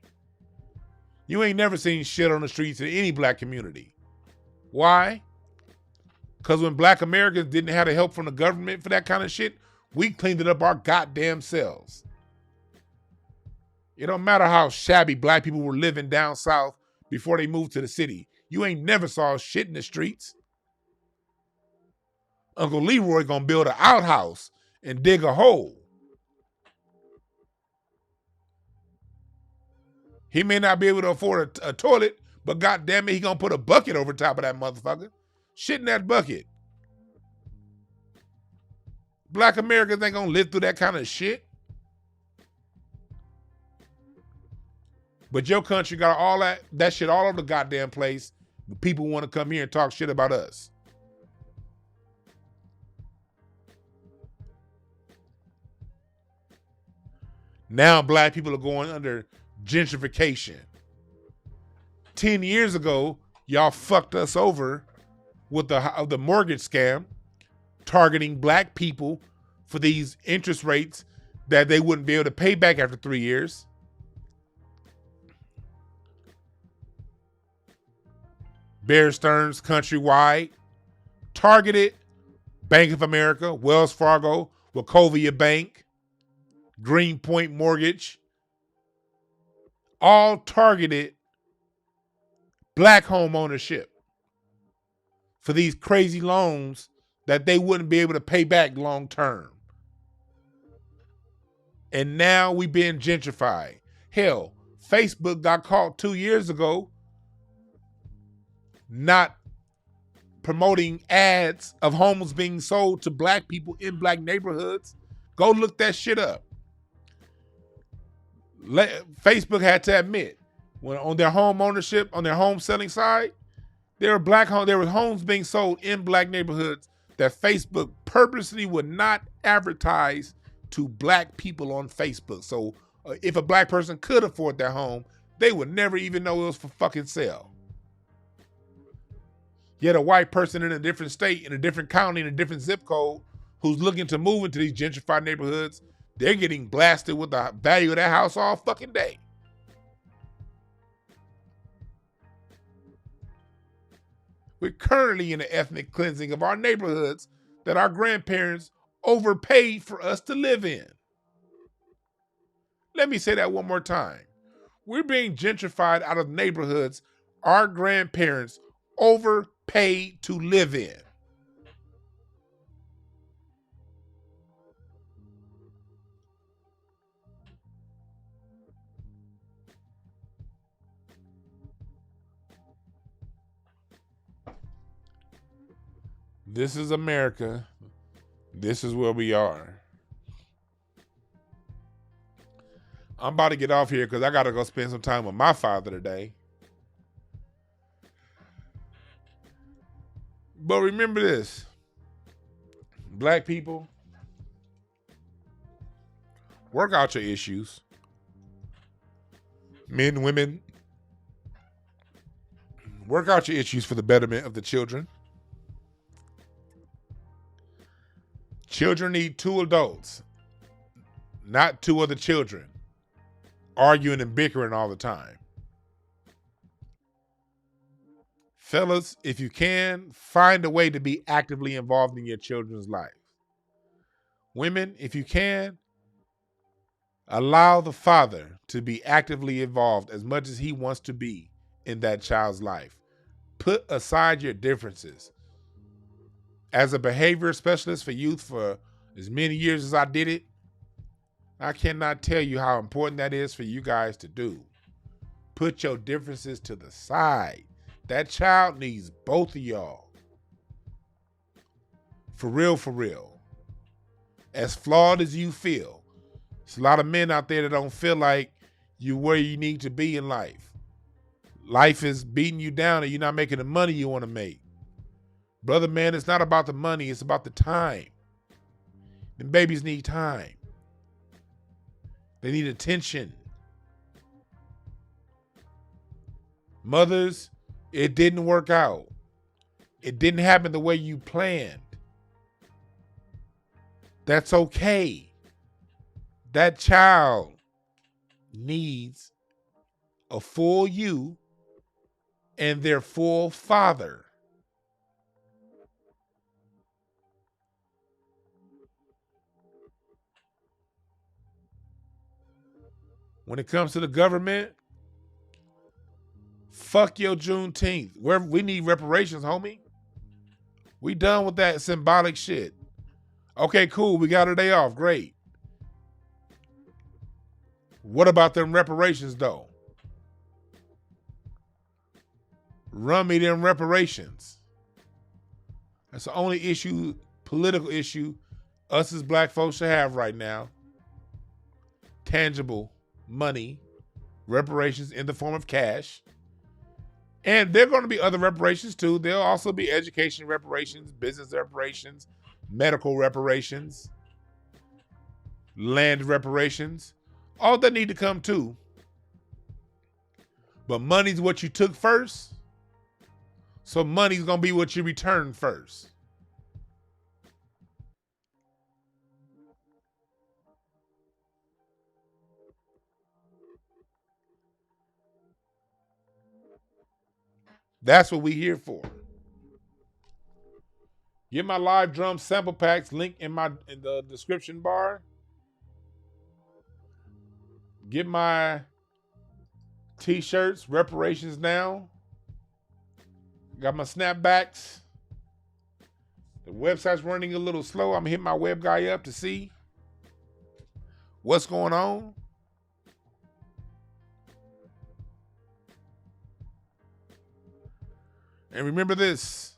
You ain't never seen shit on the streets in any black community. Why? Because when black Americans didn't have the help from the government for that kind of shit, we cleaned it up our goddamn selves. It don't matter how shabby black people were living down south before they moved to the city. You ain't never saw shit in the streets. Uncle Leroy gonna build an outhouse and dig a hole. He may not be able to afford a toilet, but goddamn it, he gonna put a bucket over top of that motherfucker. Shit in that bucket. Black Americans ain't gonna live through that kind of shit. But your country got all that shit all over the goddamn place. People want to come here and talk shit about us. Now black people are going under gentrification. 10 years ago, y'all fucked us over with the mortgage scam, targeting black people for these interest rates that they wouldn't be able to pay back after 3 years. Bear Stearns Countrywide, targeted Bank of America, Wells Fargo, Wachovia Bank, Greenpoint Mortgage, all targeted black home ownership for these crazy loans that they wouldn't be able to pay back long term. And now we being gentrified. Hell, Facebook got caught 2 years ago not promoting ads of homes being sold to black people in black neighborhoods. Go look that shit up. Facebook had to admit, when on their home ownership, on their home selling side, there were homes being sold in black neighborhoods that Facebook purposely would not advertise to black people on Facebook. So if a black person could afford that home, they would never even know it was for fucking sale. Yet a white person in a different state, in a different county, in a different zip code, who's looking to move into these gentrified neighborhoods, they're getting blasted with the value of that house all fucking day. We're currently in an ethnic cleansing of our neighborhoods that our grandparents overpaid for us to live in. Let me say that one more time. We're being gentrified out of neighborhoods our grandparents overpaid to live in. This is America. This is where we are. I'm about to get off here because I got to go spend some time with my father today. But remember this, black people, work out your issues. Men, women, work out your issues for the betterment of the children. Children need two adults, not two other children, arguing and bickering all the time. Fellas, if you can, find a way to be actively involved in your children's life. Women, if you can, allow the father to be actively involved as much as he wants to be in that child's life. Put aside your differences. As a behavior specialist for youth for as many years as I did it, I cannot tell you how important that is for you guys to do. Put your differences to the side. That child needs both of y'all. For real, for real. As flawed as you feel, there's a lot of men out there that don't feel like you're where you need to be in life. Life is beating you down and you're not making the money you want to make. Brother, man, it's not about the money. It's about the time. And babies need time. They need attention. Mothers, it didn't work out. It didn't happen the way you planned. That's okay. That child needs a full you and their full father. When it comes to the government, fuck your Juneteenth. We need reparations, homie. We done with that symbolic shit. Okay, cool. We got a day off. Great. What about them reparations, though? Run me them reparations. That's the only issue, political issue, us as black folks should have right now. Tangible money, reparations in the form of cash. And there are going to be other reparations too. There'll also be education reparations, business reparations, medical reparations, land reparations. All that need to come too. But money's what you took first. So money's going to be what you return first. That's what we here for. Get my live drum sample packs, link in the description bar. Get my T-shirts, reparations now. Got my snapbacks. The website's running a little slow. I'm hitting my web guy up to see what's going on. And remember this,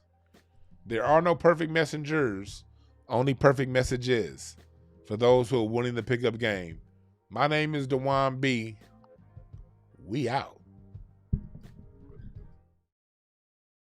there are no perfect messengers, only perfect messages for those who are willing to pick up game. My name is Dwan B. We out.